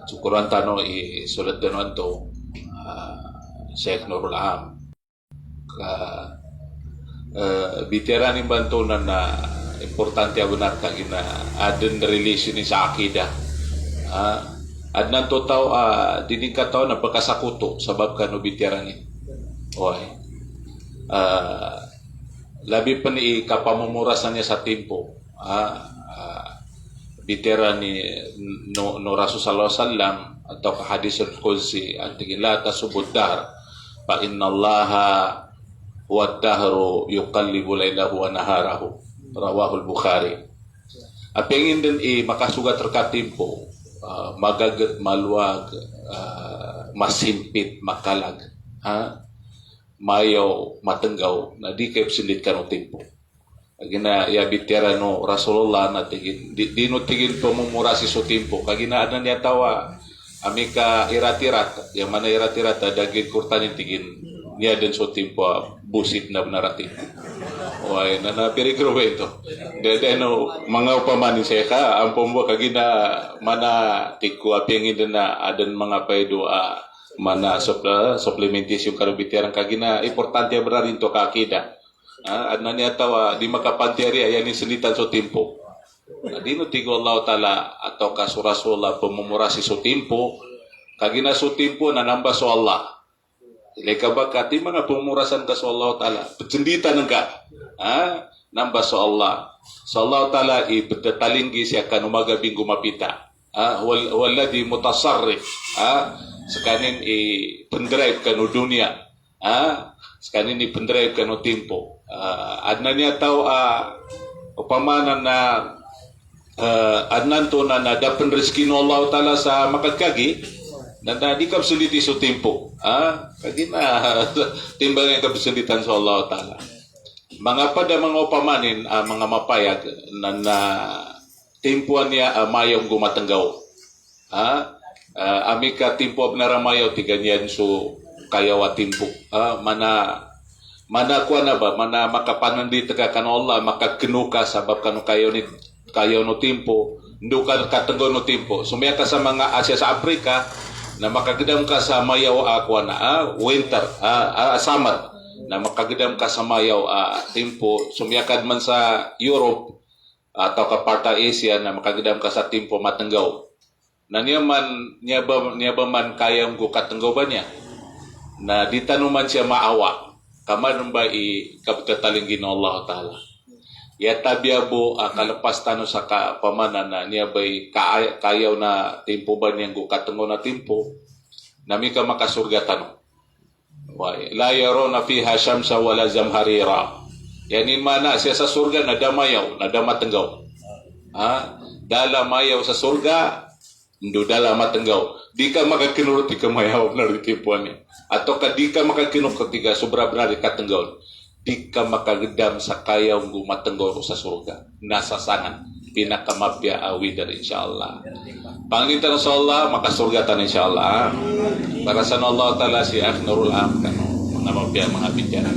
cukuran tano sulat danon to Sheikh Nurul Am bitiran yung bantunan na importante abunar kagina adin relation ni sa akida adnan to tao dining ka tao na pagkasakuto sabab kano bitiran ni labi pa ni kapamumurasan niya sa tempo bitiran ni no Rasul sallallahu alaihi wasallam atau hadis al-Qudsi antigin la tasubudar fa inna Allaha wa dahru yuqallibu lailahu wa naharahu, rawahul Bukhari. Apengin din makasugat terkatimpo magagat maluwag masimpit makalag mayo matenggaw na di kay silit kano tempo agina ya bitera no Rasulullah na tigin di no tigin pamumurasi so tempo kagina adan niya tawa amika iratirat yang mana iratirat daging kurtanin tigin niya din so tempo busit na narating why na perigro ito de no mga upamanin siya ka ang pombo kagina mana tiku apengin din na adan mga paido mana supplementation karubitiran kagina importante berarin to kakida adna niya tawa di makapanteri ayanin selitan so tempo di no tigo Allah Ta'ala atau kasurasula pemumurasi so tempo kagina so tempo na nambah so Allah leka bakati mga pemurasan ka so Allah Ta'ala pecendita nengka nambah so Allah Ta'ala ipetatalinggi siya kan umaga binggu mapita walladhi mutasarrif sekanin pendrive kanu dunia sekanin pendrive kanu tempo adna niya tahu upamanan na adnan to na dapat rezeki no Allah Ta'ala sa makagkagi na di kapsuliti so tempo kagina timbang yang kapsulitan sa Allah Ta'ala mga pada mga upamanin mga mapayag na tempuan niya mayong gumatenggaw amika tempo abnaramayaw tiganyan so kayawa tempo mana kuan na ba mana makapanandi kan Allah makakenuka sabab kanu kayo no tempo ndukan katenggo no tempo sumaya ka sa mga Asia sa Afrika na makagedam ka sa mayaw kuan winter summer na makagedam ka sa mayaw tempo sumiyakad man sa Europe atau ka parta Asia na makagedam ka sa tempo matenggaw na niya ba man kayang go katenggaw ba niya na ditanuman siya maawa kaman ba kapitatalingin ng Allah Ta'ala ya tabiabo kalepas tano sa pamanan na niya ba kayaw na tempo ba niyang katenggo na tempo nami ka makasurga tano la yarona fiha syamsa wala zamharira yani mana siya sa surga na damayaw na damatenggaw dala mayaw sa surga Ndudala matenggaw. Di ka makakinurot di ka mayawab na ritipuan niya. Atau ka di ka makakinurot ketika sobra benar di katenggaw. Di ka makagedam sa kayaw ng matenggaw sa surga. Nasa sangan. Pinakamapya awidar insyaAllah. Pangintan sa Allah, maka surga tan insyaAllah. Para sa Allah Ta'ala si Nurul Am kano. Mga mapya, mga bicara.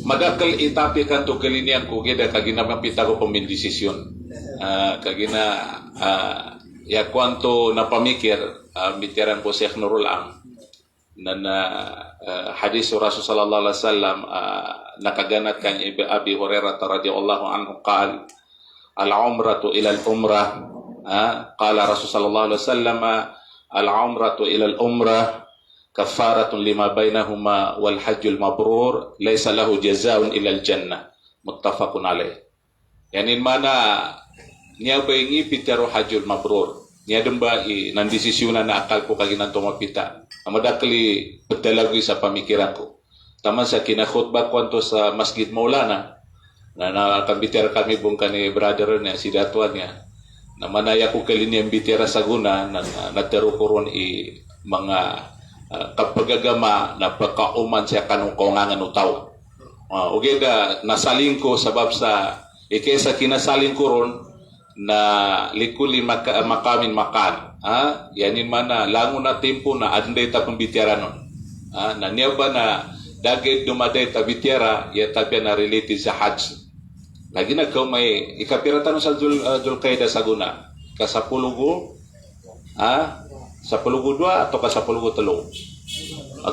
Madakal itapi kan to kalinian ko geda kagina mapita ko pemindesisyon. Kagina ya kwanto na pamikir bitiran ko Syekh Nurul Am na hadis Rasul sallallahu alaihi wasallam nakaganat kan Abi Hurairah radhiyallahu anhu qala al-umratu ila al-umrah qala Rasul sallallahu alaihi wasallam al-umratu ila al-umrah kafaratun lima bainahuma wal hajjul mabrur laisa lahu jazaa'un ila al-jannah muttafaqun alaih. Yani mana niya baingi pitaro hajjul mabrur niya demba nan desisiuna na akal ko kaginan to mapita amadakli bedalagi sa pamikiran ko taman sa kinakhutbah kwanto sa Masjid Maulana na kambitir kami bung kani brother niya si datuan niya na manaya ko kalini ang bitira sa guna na naterukuron mga kapagagama na pagkauman siya kanong kaungangan utaw. Ugeda nasaling ko sabab sa ikesa kinasaling ko ron na likuli makamin makan. Yanin mana lango na tempo na adnday ta pambitiara nun. Na niya ba na dagay dumaday ta bitiara ya tapya na related sa Hajj. Lagi na kau may ikapira tanong sa Julkaida sa guna. Kasapulugo, sapulugo 2 atau kasapulugo 3.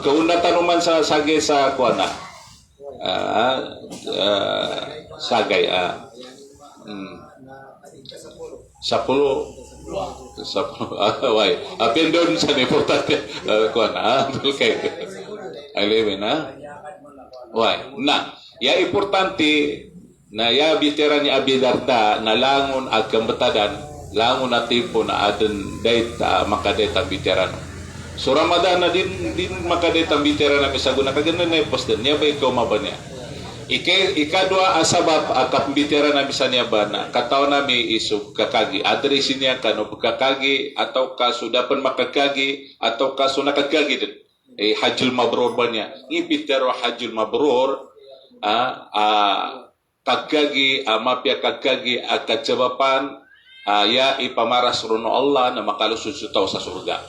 Kauna tanuman sa sagay sa kuana. Sagay. Sapuluh. Why? Apin doon sa importante kuana. Okay. Aliwin Why? Na, ya importante na ya bitera ni Abi Darda na langon agam betadan langon na tipo na aden data makadeta biteran. So Ramadan na din makadeta biteran na misaguna kaganda na post din niya ba ikaw mabanya. Ikadua asabab akap biteran na misanya bana kataw na mi isu kakagi adresin niya kano kakagi atau kaso dapat makakagi atau kaso nakakagi din. Hajjul mabrur banya. Ibitero hajjul mabrur kagagi mapya kagagi akajawapan ya ipamaras runo Allah na makalusud taw sa surga.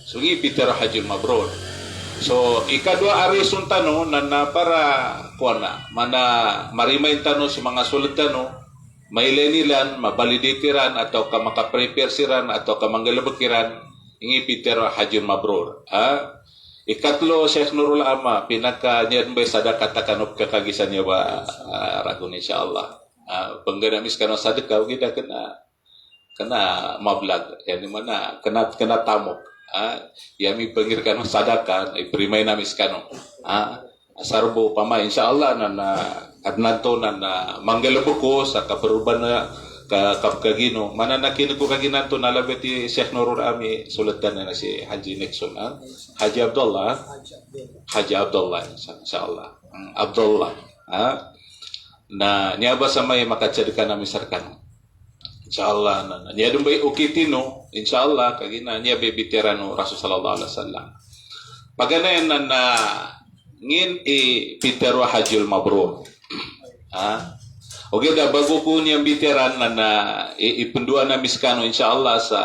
So ipitero hajjul mabrur. So ikadua ari suntano na para kuana mana marimain tano sa mga sulatano mailenilan mabaliditiran atau ka makaprepare siran atau ka manggalabakiran ingipitero hajjul mabrur. Ikatlo Syekh Nurul Ama pinaka niyan ba sadaka takanop kakagisan niya ba ragun insyaallah. Penggana miskano sadaka kita kena mablag yani mana kena tamok. Yami pengirkan sadaka iprimay na miskano. Sarbo pama insyaallah na adnanto na manggalabuko sa kaperuban na kapkagino mana nakin ko kaginanto nalabeti Syekh Nurul Ami sulatan na si Haji Nixon Haji Abdullah insyaallah Abdullah na niya ba sa may makacadikan na misarkan insyaallah na niya dumbay ukitino insyaallah kagina niya bebiterano Rasul sallallahu alaihi wasallam paganayan na ngin pitero hajjul mabrur Okay, dah bago po niyang biteran na ipundua na miskano insyaallah sa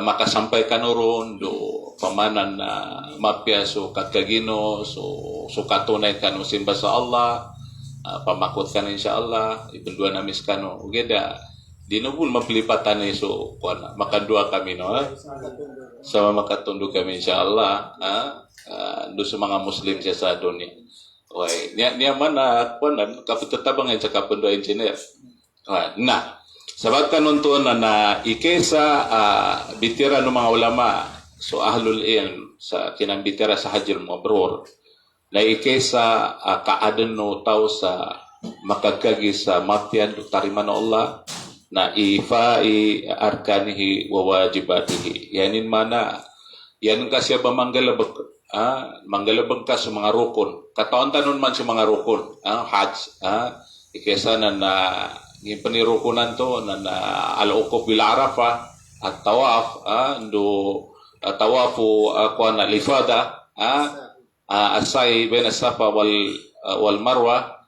makasampaikan ron do pamanan na mapya so kakagino so katunay kanu simba sa Allah pamakot kan insyaallah ipundua na miskano okay dah dinubul mapilipatan ni so kuana makadua kami no sama makatunduk kami insyaallah do sa mga muslim sa dunia. Wai, niya mana kuanan kaputatabang yan sa kapundua engineer. Nah, sabat kanuntuan na ikesa bitira ng mga ulama so ahlul ilm sa kinambitira sa hajjul mabrur na ikesa kaadan no tao sa makagagi sa matian tariman Allah na ifai arkanihi wa wajibatihi. Yanin mana yan kasi ba manggalabag ka sa mga rukun. Kataon tanon man sa mga rukun. Hajj. Ikesa na yung panirukunan to na al-ukuf bil Arafah. at-tawaf ndo tawafu kuana lifada asai baina safa wal marwa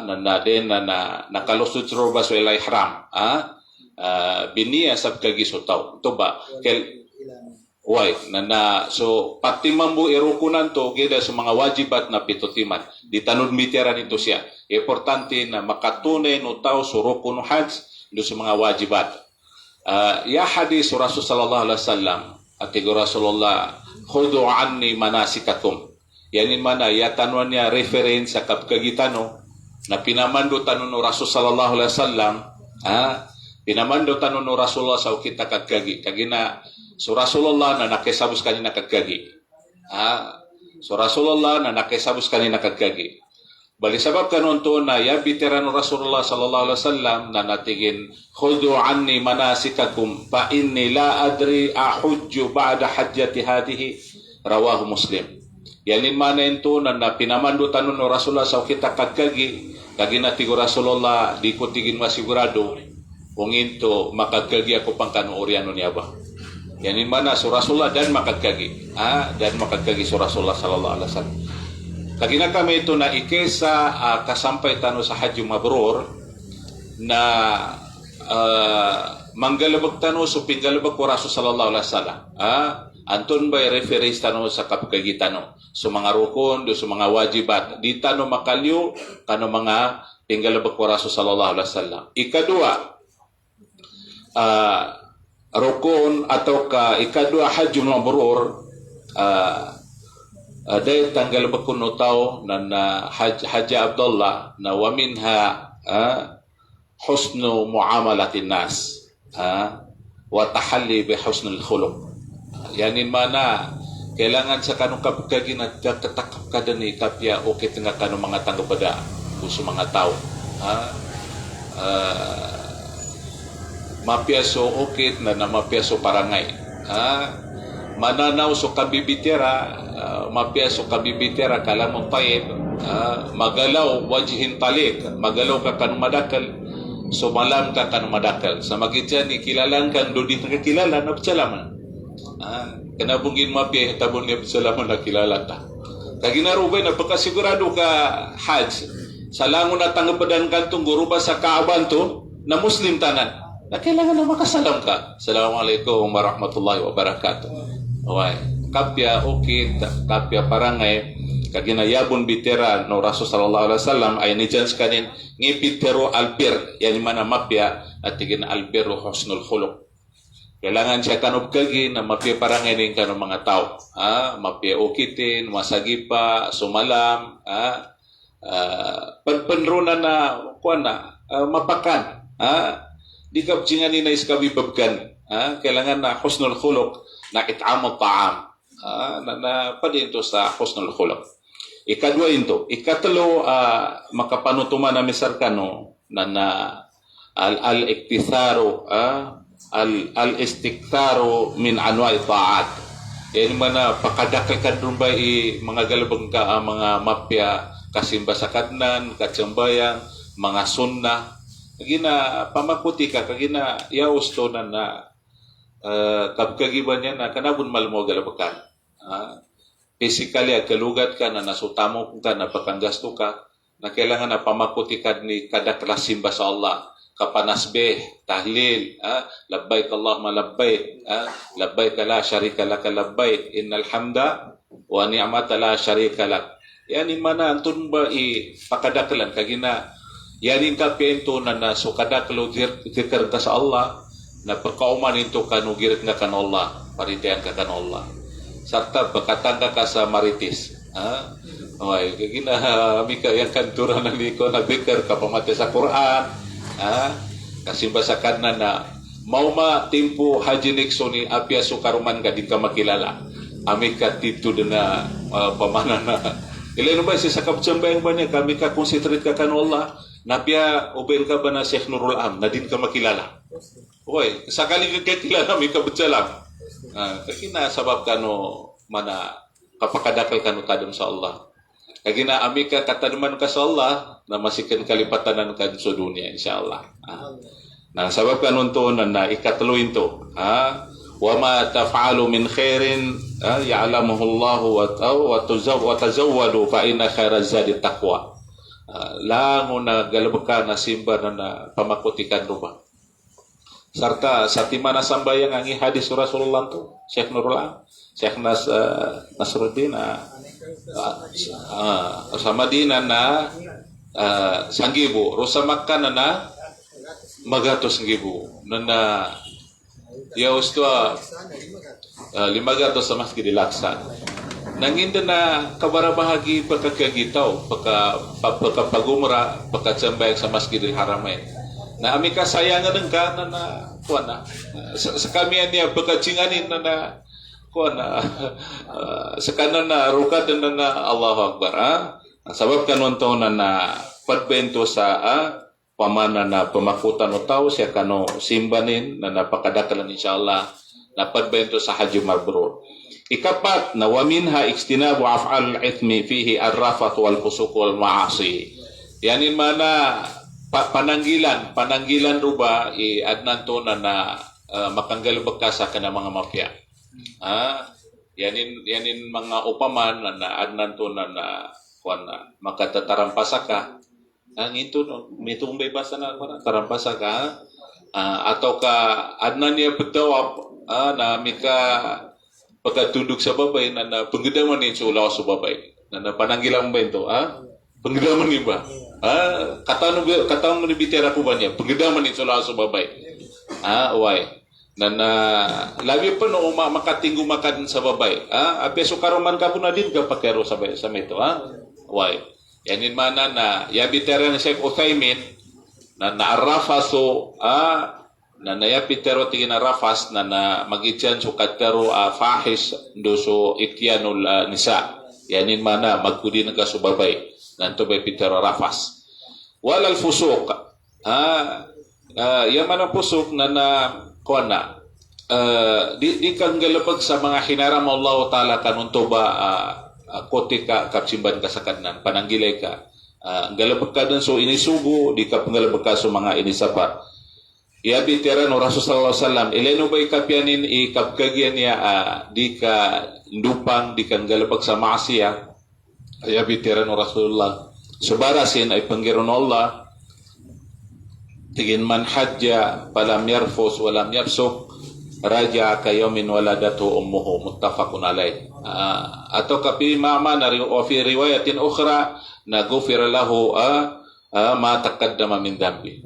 na din na nakalusod sa baso ila ihram biniya sab kagi sutaw to ba kel why so pati mambu irukunan to gida sa mga wajibat na pitutiman di tanod mitira nito siya importante na makatunay no tao sa rukun hajj do sa mga wajibat ya hadis Rasul sallallahu alaihi wasallam at Rasulullah khudu anni manasikakum yanin mana ya tanwan niya reference sa kapkagitano na pinamando tanon no Rasul sallallahu alaihi wasallam pinamando tanon no Rasulullah sa kita kagagi kagina so Rasulullah na nakisabos kanina kagagi so Rasulullah na nakisabos kanina kagagi bali sabab kanon to na ya veterano Rasulullah sallallahu alaihi wasallam na natigin khudu anni manasikakum fa inni la adri ahujju ba'da hajjati hadhihi rawahu Muslim yanin mana ito na pinamando tanon no Rasulullah sa kita kagagi kagina tigo Rasulullah di ko tigin masigurado kung ito makagagi ako pang kanuoriano niya ba yanin mana so Rasulullah dan makagagi dan makagagi so Rasulullah sallallahu alaihi wasallam kagina kami ito na ikesa kasampay tano sa Hajj Mabrur na manggalabag tano so pinggalabag ko Rasul sallallahu alaihi wasallam anton ba reference tano sa kapkagitano so mga rukun do so mga wajibat di tano makalyo kano mga pinggalabag ko Rasul sallallahu alaihi wasallam ikadua rukun atau ikadua Hajj Mabrur day tanggal bakuno tao na Haji Abdullah na wa minha husnu muamalatin nas wa tahalli bi husnul khuluq yanin mana kailangan sa kanong kapkagi na katakap kada ni kapya o kitnga kanong mga tanggapada uso mga tao mapiaso okit na mapiaso parangay mananaw so kabibitera mapiaso kabibitera kalamong taib magalaw wajhin talik magalaw ka kanong madakal so malam ka kanong madakal sa magityan ni kilalang kan do di nakakilala na psalaman kanabungin mapia tabon niya psalaman na kilala ta kaginarubay na pagkasigurado ka hajj salangon na tanggapadan kantong guruba sa kaaban to na muslim tanan na kailangan na makasalam ka. Assalamualaikum warahmatullahi wabarakatuh. Okay. Kapya okay, kapya parangay kaginayabon bitera no Rasul sallallahu alaihi wasallam ay nijans kanin ngibitero albir yani mana mapya at tigin albiro husnul khuluq. Kailangan siya kanob kagi na mapya parangay ning kanong mga tao. Mapya ukitin, masagipa, sumalam, panruna na kuana mapakan. Di ka jingan ni nais kabibabgan kailangan na husnul khuluq na it'am at-ta'am na padinto sa husnul khuluq ikadua into ikatlo makapanutuman na misarkano na al-iktitharu al-istiktharu min anwa'i ta'at yan mana pakadakal kadrumbay mga galabang ka mga mapya kasimba sa kadnan katsambayan mga sunnah kagina pamakuti ka kagina yaos to na kapkagiban niya na kanabun malmo galabakan physically kalugat ka na nasutamo ka na pakanggasto ka na kailangan na pamakuti ka ni kada klasimba sa Allah kapanasbih tahlil labbaik Allahumma labbaik labbaik la syarika lak labbaik innal hamda wa ni'mata la syarika lak yani mana antun ba pakadaklan kagina yanin ka pento na sukadaklo zikr ka sa Allah na pagkauman ito kanugirit nga kan Allah paritian ka kan Allah sarta bakatangga ka sa maritis okay kagina mika yang kantura na liko nagbikar ka pamati sa Quran kasimba sa kadna na mauma timpo Haji Nixon ni apya sukaruman ka din ka makilala amika tito na pamana na ilan ba siya sa kapsambayang ba niya kami ka considerate ka kan Allah napya uben ka ba na Sheikh Nurul Am na din ka makilala okay sakali ka kakilala may kabutsalam kagina sabab ka no mana kapakadakal ka no kadam sa Allah kagina amika katanuman ka sa Allah na masikan kalipatanan ka sa dunia insyaAllah Nah, sabab kanunto na ikatlo into. Wa ma taf'alu min khairin ya'lamuhu Allah wa tazawwadu fa inna khairaz zadi taqwa. Lango na galabaka na simba na pamakutikan rupa. Sarta sa timana sambayang ang hadis Rasulullah to, Syekh Nurullah, Syekh Nasruddin sa Madinah na sanggibo, rosa Makkah na magatos ngibo na yaus to 500 sa masjid Laksan. Nanginda na kabarabahagi pagkakagitaw, pagkapagumra, pagkatsambayang sa masjid Haramain. Na ami kasayangan ng ka na kuan na sa kami niya pagkatsinganin na kuan na sa kanan na rukat na Allahu Akbar. Sabab kanon to na pagbento sa pamana na pamakutan o tao siya kano simbanin na napakadakalan insyaallah na pagbento sa Haji Mabrur. Ikapat na waminha ikstinabu af'al al-ithmi fihi ar-rafat wal fusuq wal ma'asi. Yanin mana pananggilan ruba adnan to na makanggal bagkasa kana mga mafia. Yanin mga upaman na adnan to na kuan na makatatarampas ka. Ang ito no mitong bebasa na tarampasa ka atau ka adnan niya pagtawap na mika pagkatundog sa babay na penggedaman ni sulaw sa babay na pananggilan ba ito penggedaman ni ba katang ni bitera ko ba niya penggedaman ni sulaw sa babay why na labi pa no makatinggo makadin sa babay ape sukaroman ka na din ka pakero sa meto why yanin mana na yabitera ni Sheikh Uthaymin na arrafaso na nayapitero tingin na rafas na magityan sukatero fahish doso ityanul nisa yanin mana magkudi na kasubabay nanto bay pitero rafas walal fusuk yan man ang pusuk na kuan na di kang galapag sa mga hinaram Allah Ta'ala kanunto ba kote ka kapsimban ka sa kanan pananggilay ka galapag ka dun so inisugo di ka panggalapag ka so mga inisapa iabi tira no Rasul sallallahu alaihi wasallam ileno ba ikapyanin ikapkagyan niya di ka lupang di kan galapag sa maasiya iabi tira no Rasulullah subarasin ay panggiron Allah tigin man hajja palam yarfus walam yafsuk raja ka yawmin waladatu ummuhu muttafaqun alayh atau kapi ma'ma na fi riwayatin ukhra na ghufira lahu ma taqaddama min dhanbi.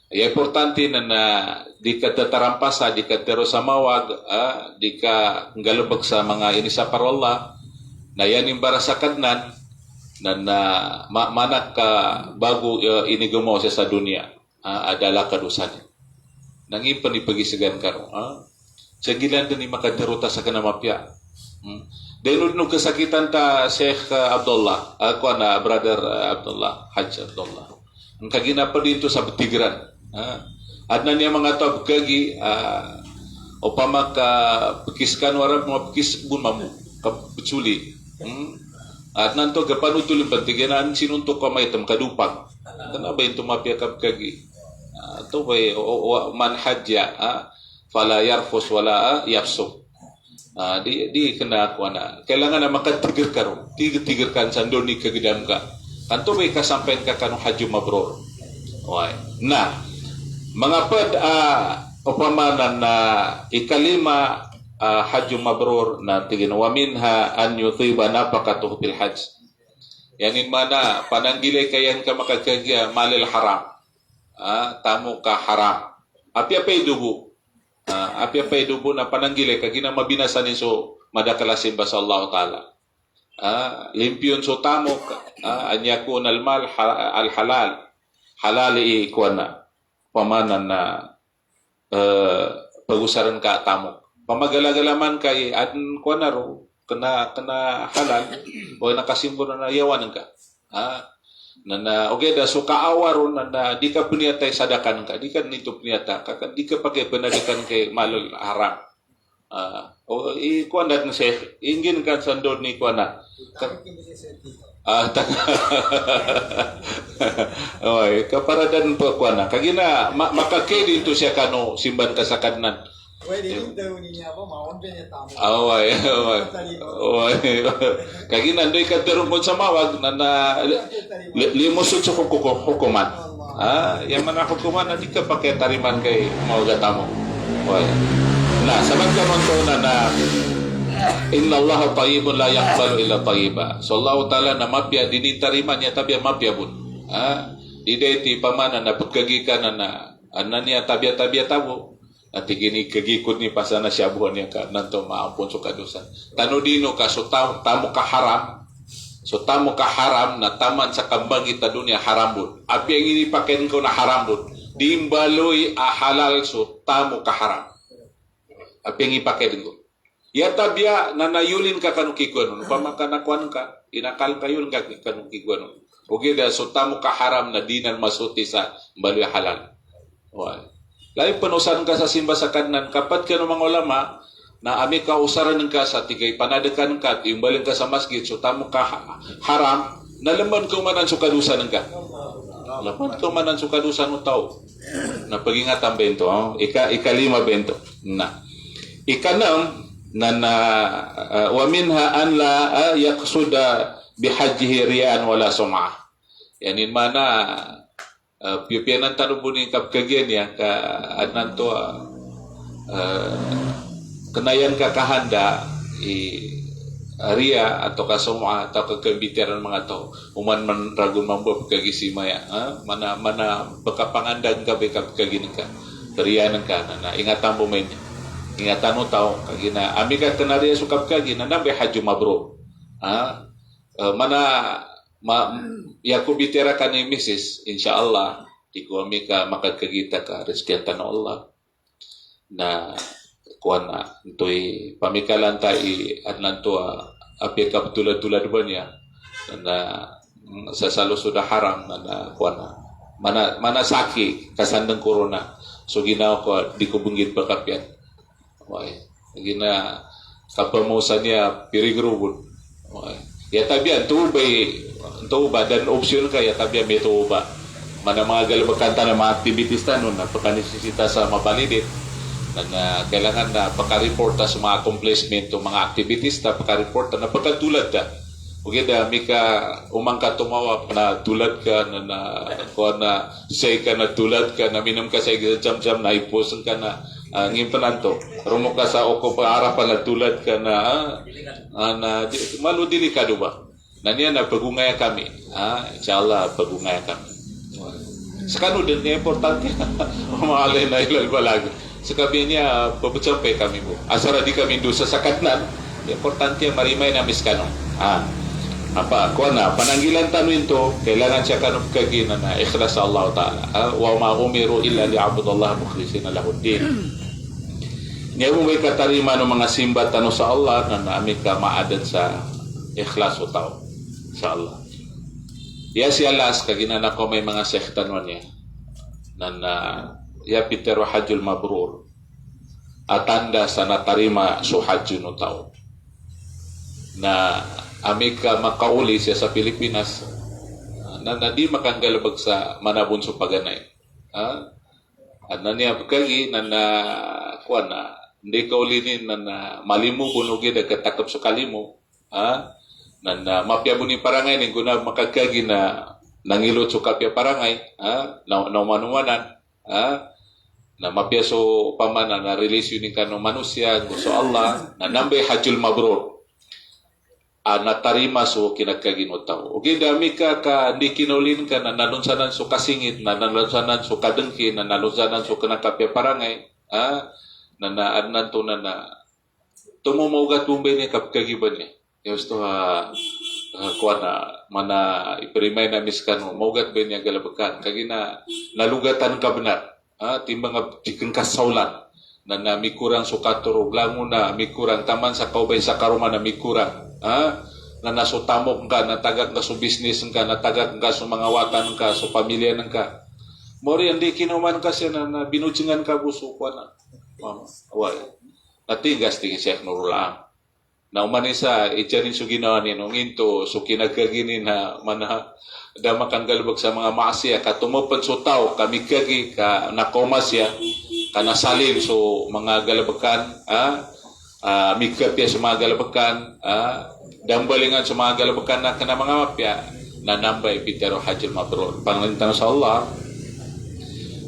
Importante na di ka tatarampasa, di ka tero sa mawag, di ka galubag sa mga inisa para Allah, na yan yung bara sa kadnan, na manak ka bago inigumo siya sa dunia, adala ka dosan. Nangin panipagisigan ka ro. Sa gilan din makaderuta sa kanamapya. Dahil nung kasakitan ta Sheikh Abdullah, ako na brother Abdullah, Hajj Abdullah. Ang kagina pa dito sa Batigran. Adnan niya mga tab kagi upama ka pekiskan warap mga pekis bun mamu kapeculi adnan to gapanutul bantiganan sinuntok ka may tam kadupang kana ba ito mapya kap kagi to bay man hajja fala yarfus wala yafsuk di kena ko na kailangan na makatigir ka ro tigir kan sandon ni kagidam ka kanto bay kasampen ka kanong Haji Mabrur why na mga pad upamanan na ikalima Haji Mabrur na tigin wa minha an yuthiba napakatuh bil hajj yanin mana pananggilay kayan ka makagagya malil haram tamo ka haram api dubu na pananggilay kagina mabinasan so madakalasin ba sa Allah Ta'ala limpiyon so tamo anyakun al mal al halali kuana pamanan na pagusaran ka tamo pamagalagalaman kay adn kuana ro kena halal o nakasimbolo na yawan ka na okay da so kaawaro na di ka puniatay sadakan ka di ka nito puniata ka di ka pagay penadakan kay malul haram o kuana na Sheikh ingin kan sandon ni kuana Oy, kaparadan po ko na. Kagina makakay dito siya kano simban ka sa kadnan. Pwede rin daw niya po, maon din yung tamo. Away. Kagina ndoy ka terungkon sa mawag na limusot sa hukuman. Yang mana hukuman na di ka pakitariman kay mawagata mo. Oy. Na, sabat ka man to na Inna Allah tayyibun la yaqbalu illa tayyiba. So Allah Ta'ala na mapya dinitariman niya tabya mapya bun. Dideti pamana na pagkagikan na niya tabya tabo. At gini kagikod ni pasana siya buhan niya ka nanto maampun so kadusan. Tano dino ka so tamo ka haram. So tamo ka haram na taman sa kambang ita dunia haram bun. Api ang inipakin ko na haram bun. Dimbaloy halal so tamo ka haram. Api ang ipakin ko. Ya tabia na nayulin ka kanukikuan. Pamakanakuan ka, inakal kayo ka kanukikuan. Okay, da so tamo ka haram na dinan masuti sa baloy halal. Lain penusan ka sa simba sa kanan, kapat ka ng mga ulama, na ami ka usaran ng ka sa tigay panadekan ka, imbalin ka sa masjid, so tamo ka haram, nalaman ko manan sukadusan ng ka. Laman ko manan sukadusan ng tao. Na pag-ingatan bento, ikalima bento. Ikanam, wa minha an la yaqsuda bihajjihi riyan wala sum'ah. Yanin mana pipianan tanubunin kapkagian ya ka adnan to kenayan ka kahanda ria atau kasum'ah atau kekembiteran mga to uman man ragun mambo kagisima ya mana bakapangandag ka kapkagin ka riyanan ka na ingatan mo men ingatan mo tao kagina ami ka kanariya sukap kagina nabe haju mabrur ya ko bitera ka ni Mrs. insyaallah iku ami ka makagkagita ka rezeki Allah na kuan na toy pamikalan ta adnan to api ka tulad-tulad ba niya na sa salo sudah haram na kuan na mana saki kasandang corona so ginaw ko di ko bunggit bakapyan. Gina kapamusan niya pirigrubun. Ya tabian tuba dan option ka ya tabian may tuba. Mana mga galabagkanta na mga activities na nun na pagkanisisita sa mabalidit na kailangan na pagka-report sa mga accomplishment o mga activities na pagka-report na pagkatulad ka. Okay, dami ka umangka tumawap na tulad ka na say ka na tulad ka na minum ka sa jam-jam na iposan ka na ngimpanan to rumo ka sa oko paarapan na tulad ka na malu delikado ba na niya na pagungaya kami inshallah pagungaya kami sakano din niya importante umalay na ilal balag sa kabi niya pabucampay kami mo asara di kami doon sa sakatnan importante marimay na miskano apa kuan na pananggilan tanuin to kailangan siya kanong kagina na ikhlas sa Allah Ta'ala wa ma umiru illa li'abudallah mukhlisina lahuddin niya mo may katarima ng mga simba tano sa Allah na namin ka maadan sa ikhlas o tao sa Allah ya si alas kagina ko may mga sektan mo niya na ya pitero hajjul mabrur atanda sa natarima so hajjun o tao na Amika makauli siya sa Pilipinas na di makanggalabag sa manabon sa paganay. At na niya kagi na kuan na hindi kaulinin na malimu bunugi na katakap sa kalimo. Na mapya ni parangay ning guna makagkagi na nangilot sa kapya parangay. Na umanumanan. Na mapya so pamana na relasyon ni kanong manusia gusto Allah na nambay hajjul mabrur. Natarima so kinagkagino tao. Okay, dami ka di kinulin ka na nalunsanan so kasingit, na nalunsanan so kadengki, na nalunsanan so kanakapya parangay, na naadnan to na tumumugat bumbay niya kapkagiban niya. Gusto kuha na, mana iperimay na miskano, maugat ba niya galabakan, kagina nalugatan ka benar, timbang chicken kasaulan, na mikurang so katurog, lango na mikurang, taman sa kaubay sa karuma na mikurang, na nasutamok ka, natagak ka sa business ka, natagak ka sa mga watan ka, sa pamilya ng ka. Mori, hindi kinuman ka siya na binutsingan ka buso ko na. Away. Natigas tingin Sheikh Nurul Am. na umanisa ityanin so ginawa ni nung into so kinagkagini na mana damakan galbag sa mga maasya katumapan so tao kami kagi ka nakomasya ka nasalin so mga galabakan mikapya sa mga galabakan dambalingan sa mga galabakan na kana mga mapya na nambay pitero hajjul mabrur pangalintan sa Allah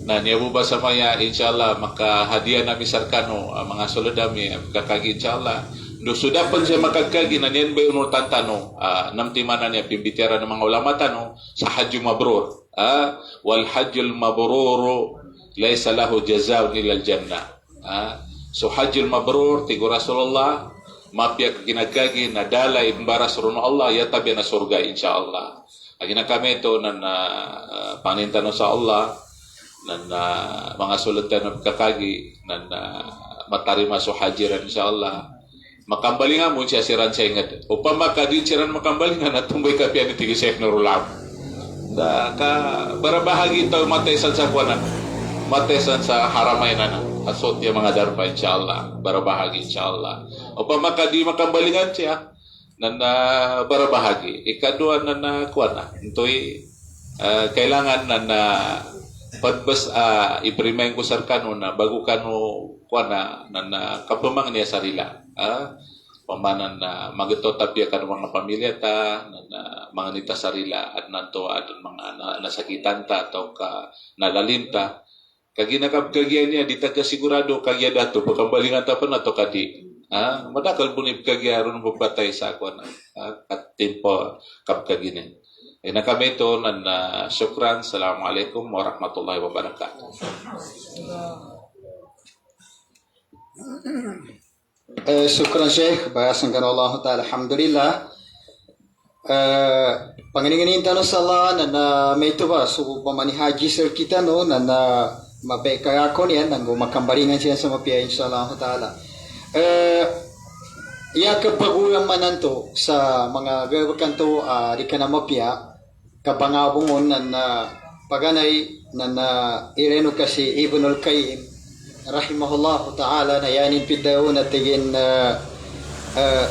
na niyabu ba sa maya inshallah makahadiah na misarkano mga soldami kakagi inshallah do sudah pun siya makagkagi na niyan ba unor tantano namtimana niya pimbitera ng mga ulama tano sa hajjul mabrur wal hajjul mabrur laysa lahu jazaa'un illa al jannah so hajjul mabrur tigo Rasulullah mapya kinagkagi na dalay imbaras runo Allah yatabi na surga insyaallah agina kami ito na panintano sa Allah na mga sulatan ng kakagi na matarima so hajiran insyaallah makambalingan mo siya siran sa ingat upama kadin siran makambalingan at tumbay kapya ni tigi Sheikh Nurul Am da ka barabahagi ito matesan sa kuwanan matesan sa haramay na asot yung mga darpa insyaallah barabahagi insyaallah upama kadi makambalingan siya na barabahagi ikadua na kuwana intoy kailangan na padbas iprimayin ko sarkano na bago kano kuwana na kapamang niya sarila pamanan na magato tapya kan mga pamilya ta na mga nita sarila at nanto adon mga nasakitan ta atau ka nalalinta kagi nakapkagyan niya di taga sigurado kagya dato pagkambalingan ta pa na to kadi madakal punip kagya aron pagbatay sa ako na at tempo kapkaginin na kami ito na syukran assalamualaikum warahmatullahi wabarakatuh. Syukran Syekh, bahasan kan Allah Ta'ala, Alhamdulillah. Pangalinganin tanong sa Allah na may ito ba, so pamani haji sir kita no, na mapekayakon yan, nang makambalingan siya sa mapia, insyaAllah Ta'ala. Iya kapagulang mananto sa mga gawakanto di ka na mapia, kapangabungon na paganay na ireno kasi Ibnul Qayyim, rahimahullah ta'ala na yanin pidaw na tigin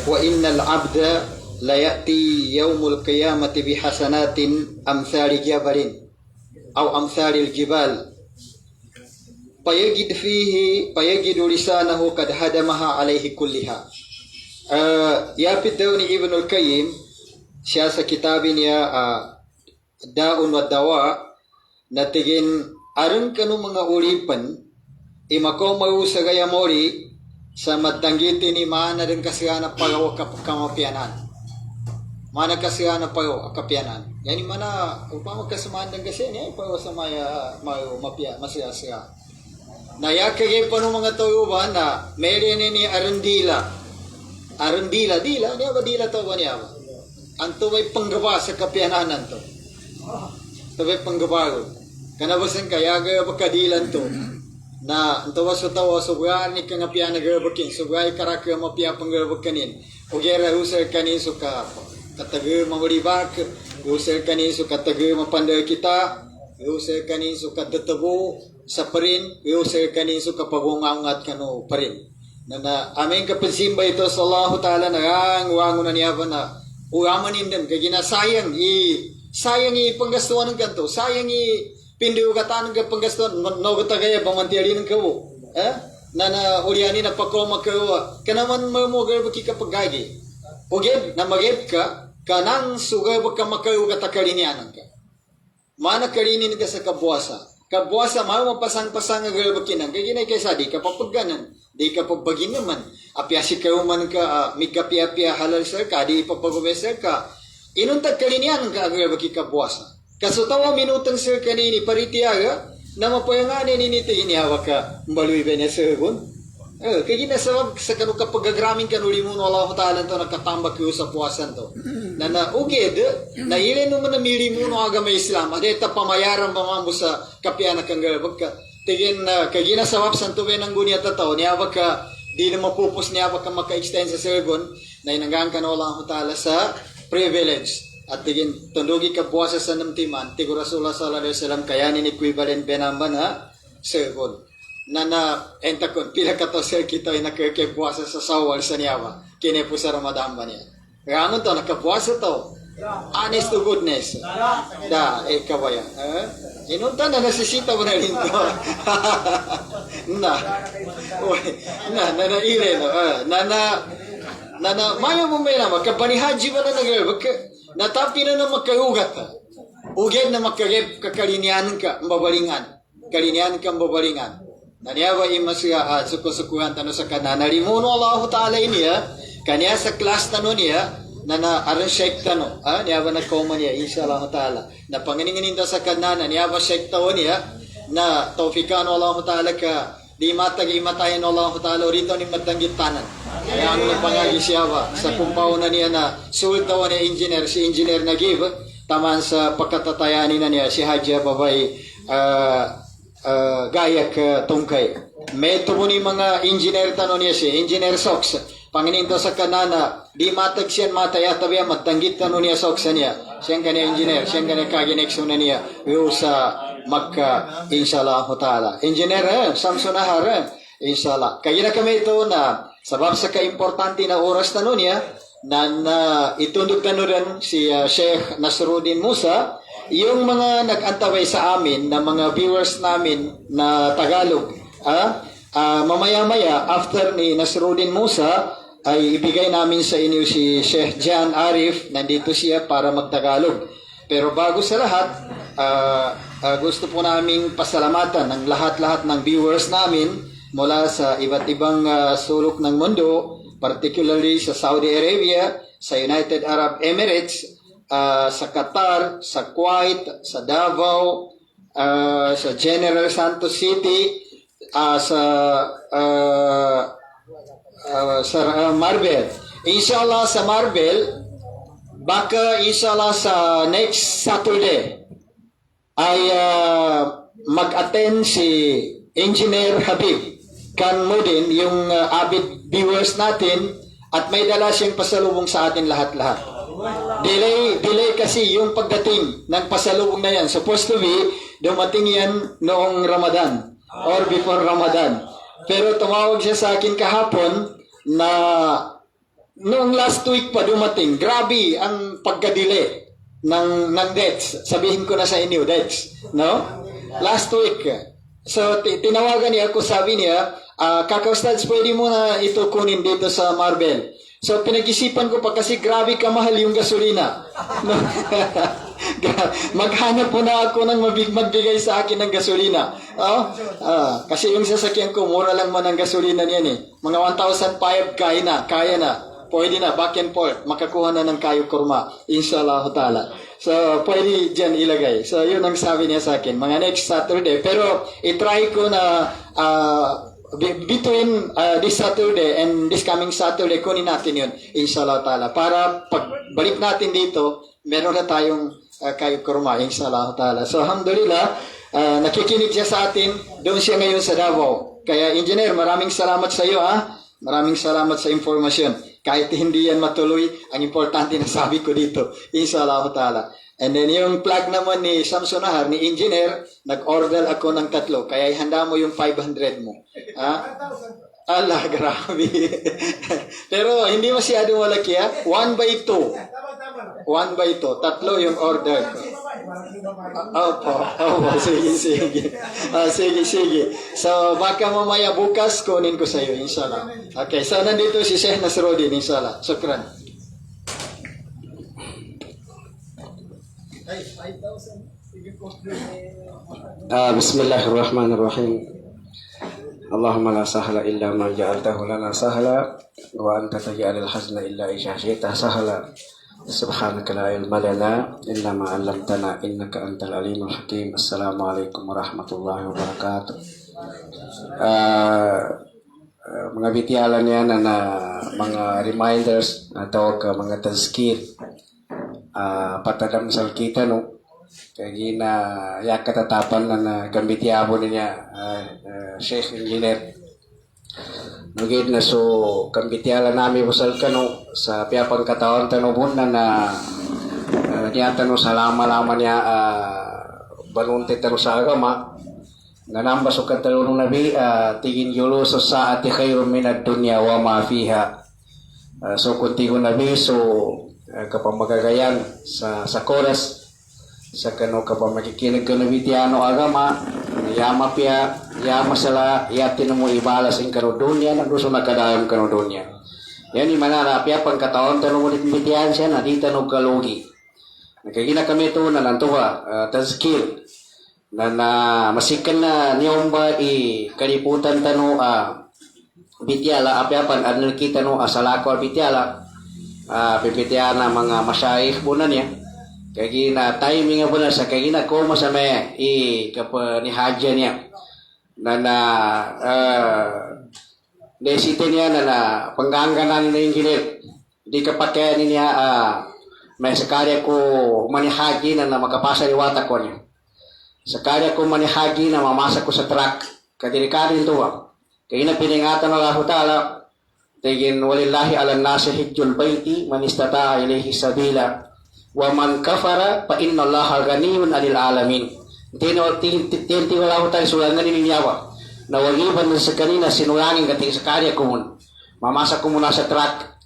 wa innal abda la ya'ti yawmul qiyamati bihasanatin amthali jabalin aw amthali aljibal fayajidu lisanahu kad hadamaha alayhi kulliha. Yapit daw ni Ibnul Qayyim siya sa kitabin niya Da'un wa Dawa na tigin aron kanu mga ulipan imako mau sa gaya mori sa matanggiti ni mana din kasihana pagawa kamapianan. Mana kasihana pagawa kapianan. Yani mana upama kasamaan ng kasi niya pagawa sa maya mapia masaya-saya. Na yakagay pa ng mga tauban na meron ni arundila. Arundila dila niya ba dila to ba niya ba? Anto may panggaba sa kapiananan to. Tabay panggabago. Kanabasan kaya gaya bakadilan to. Na antawa sa tawa sugar ni kang apia na garbakin sugar karaka mapia panggarbakanin ugera usar kanin suka kataga mawalibak usar kanin suka taga mapanda kita usar kanin suka tatabo sa parin usar kanin suka pagungangat kano parin na aming kapansimba ito sa Allah Ta'ala na ang wango na niya na uyaman indem kagina sayang i panggastuan ng ganto sayang pindu katan ke penggastuan no gaya pamantiari ng kawo na uliani na pakoma kawa kanaman mo gal baki ka pagagi ogeb na mageb ka kanang suga baka makayo katakalinian ka mana kalinin ka sa kabuasa mau mapasang-pasang gal baki nang kay kaysa di ka papaganan di ka pabagin naman apya si kayo man ka mikapya halal sir ka di papagobeser ka inuntag kalinian ka gal baki kabuasa. Kasutawa minutang sir kanini paritiaga na mapayangani niniti inihawa ka mbaluy ba niya sir kun? Kaya ginasabab sa kanu kapagagramin kanuli mo Allah Ta'ala to nakatambak yung sa puwasan to. Na uged, na ilin naman na mili mo no agama Islam. Adeta pamayaran pa mo sa kapya na kang galabag ka. Tigin kaya ginasabab sa tuwe ng gunya tataw. Niyawa ka, di na mapupos niyawa ka maka-extend sa sir kun. Na inanggaan ka na Allah Ta'ala sa privilege. At tigin tundugi ka puwasa sa namtiman, tigo Rasulullah sallallahu alaihi wasallam kayanin equivalent benamba na sergon. enta kon pila ka to sir kita ay nakakipuasa sa sawal sa niyawa. Kine po sa Ramadan ba niya. Ganun to, nakapuasa to. Honest to goodness. Kabaya. Inunta na nasisita mo na rin to. Nanaire no. Mayo mo may na, magkabanihaji ba na natapi na magkaugat ka. Uged na magkagib kakalinian ka, mabalingan. Kalinian ka, mabalingan. Naniyawa imasya sukusukuhan tano sa kanan. Nalimuno Allah Ta'ala niya, kanya sa class tano niya, aron shake tano. Niyawa na koma niya, inshallah Ta'ala. Na panganinganin sa kanan, niyawa shake tao niya, na taufikan Allah Ta'ala ka, di matag-imatayan Allah Ta'ala, rito ni matanggit tanan. Kaya ang nagpangagi siya sa kumpaw na niya na sultaw na engineer, si engineer na give, taman sa pagkatatayanin na niya, si Hajia Babay, gayak tungkay. May tumo ni mga engineer tano niya siya, engineer Sox. Pangininto sa kanana, di matag siya mataya tabi matanggit tano niya Sox niya. Siyang kanya engineer, siyang kanya kaginekso na niya. Yung sa Magka, inshallah ta'ala. Engineer, Samson Ahar, inshallah. Kaya na kami ito na sabab sa kaimportante na oras tano niya, na itundog tano rin si Sheikh Nasruddin Musa, yung mga nag-antaway sa amin na mga viewers namin na Tagalog, mamaya-maya after ni Nasruddin Musa ay ibigay namin sa inyo si Sheikh Jan Arif, nandito siya para magtagalog. Pero bago sa lahat, gusto po naming pasalamatan ng lahat-lahat ng viewers namin mula sa iba't ibang sulok ng mundo, particularly sa Saudi Arabia, sa United Arab Emirates, sa Qatar, sa Kuwait, sa Davao, sa General Santos City, sa Marbel. Inshallah sa Marbel, baka inshallah sa next Saturday ay mag-attend si Engineer Habib Kanmudin, yung avid viewers natin, at may dala siyang pasalubong sa atin lahat-lahat. Delay kasi yung pagdating ng pasalubong na yan. Supposed to be, dumating yan noong Ramadan or before Ramadan. Pero tumawag siya sa akin kahapon na noong last week pa dumating. Grabe ang pagka-delay ng dates. Sabihin ko na sa inyo, dates. No? Last week. So, tinawagan niya ako, sabi niya, Kaka-Ustads, pwede mo na ito kunin dito sa Marbel. So, pinag-isipan ko pa kasi grabe kamahal yung gasolina. No? Maghanap po na ako ng magbigay sa akin ng gasolina. Kasi yung sasakyan ko, mura lang man ang gasolina niyan eh. Mga 1,500 kaya na. Pwede na, back and forth. Makakuha na ng kayo kurma. Inshallah ta'ala. So, pwede dyan ilagay. So, yun ang sabi niya sa akin. Mga next Saturday. Pero, itry ko na between this Saturday and this coming Saturday, kunin natin yun. Inshallah ta'ala. Para pagbalik natin dito, meron na tayong kayo kurma. Inshallah ta'ala. So, alhamdulillah, nakikinig siya sa atin. Doon siya ngayon sa Davao. Kaya, engineer, maraming salamat sa iyo, ha? Maraming salamat sa informasyon. Kahit hindi yan matuloy, ang importante na sabi ko dito. Inshallah ta'ala. And then yung plug naman ni Samson Ahar, ni engineer, nag-order ako ng 3. Kaya ihanda mo yung 500 mo. Allah, grabe. Pero hindi masyadong malaki, ha? 1/2. 1/2. 3 yung order ko. Opo. Sige. Sige. So, baka mamaya bukas, kunin ko sa iyo, inshallah. Okay, so nandito si Sheikh Nasruddin, inshallah. Shukran. Bismillahirrahmanirrahim. Allahumma la sahla illa ma ja'altahu lana sahla wa anta taj'alul hazna illa idza syi'ta sahla. Subhanaka la ilma lana illa ma 'allamtana innaka antal alimul hakim. Assalamualaikum warahmatullahi wabarakatuh. Mga bitialan yan na mga reminders atau ke mga tazkir patadamsal kita no kaya na ya katatapan na gambitiabo niya Sheikh Engineer nugid na so kambitiala nami busal kano sa piapang katawan tanubon na niya tano sa lama-lama niya banunte tano sa agama nanamba so katalunong Nabi, tigin yulo so saati khairun minad dunya wa ma fiha. So kunti ko Nabi, so kapamagagayan sa koras, sa kano kapamakikinig ko Nabi tiyano agama, yama pia, yama sala, yatin mo ibalas in kano dunya, nagduso na kadayam kano dunya. Yan manana pia pangkataon tanong ulit bitiyan siya na di tanong kalugi. Nagkagina kami ito na nantuwa, tazkir, na masikan na niyomba kaliputan tano bitiala apiapan adnal kita no asalako bitiala pipitiana mga masyayikh bunan niya kaya na timing nga bunan sa kaya na ko masame kapa ni hajja niya na desite niya na panggangganan na yung ginit di kapakyan niya may sakarya ko manihaji na makapasa ni wata ko niya. Sakali ako manihaji na mamasa ko sa truck, kadirikarin to kaya na piningatan ng Allah Ta'ala, tigin walillahi ala nasi hijjul bayti, man istata'a ilayhi sabila, wa man kafara, pa inna Allah ganiyun anil alamin. Tinti wala ko tayo sulangan nininyawa, na wagiban sa kanina sinulangin kating sakali ako muna. Mamasa ko muna sa truck,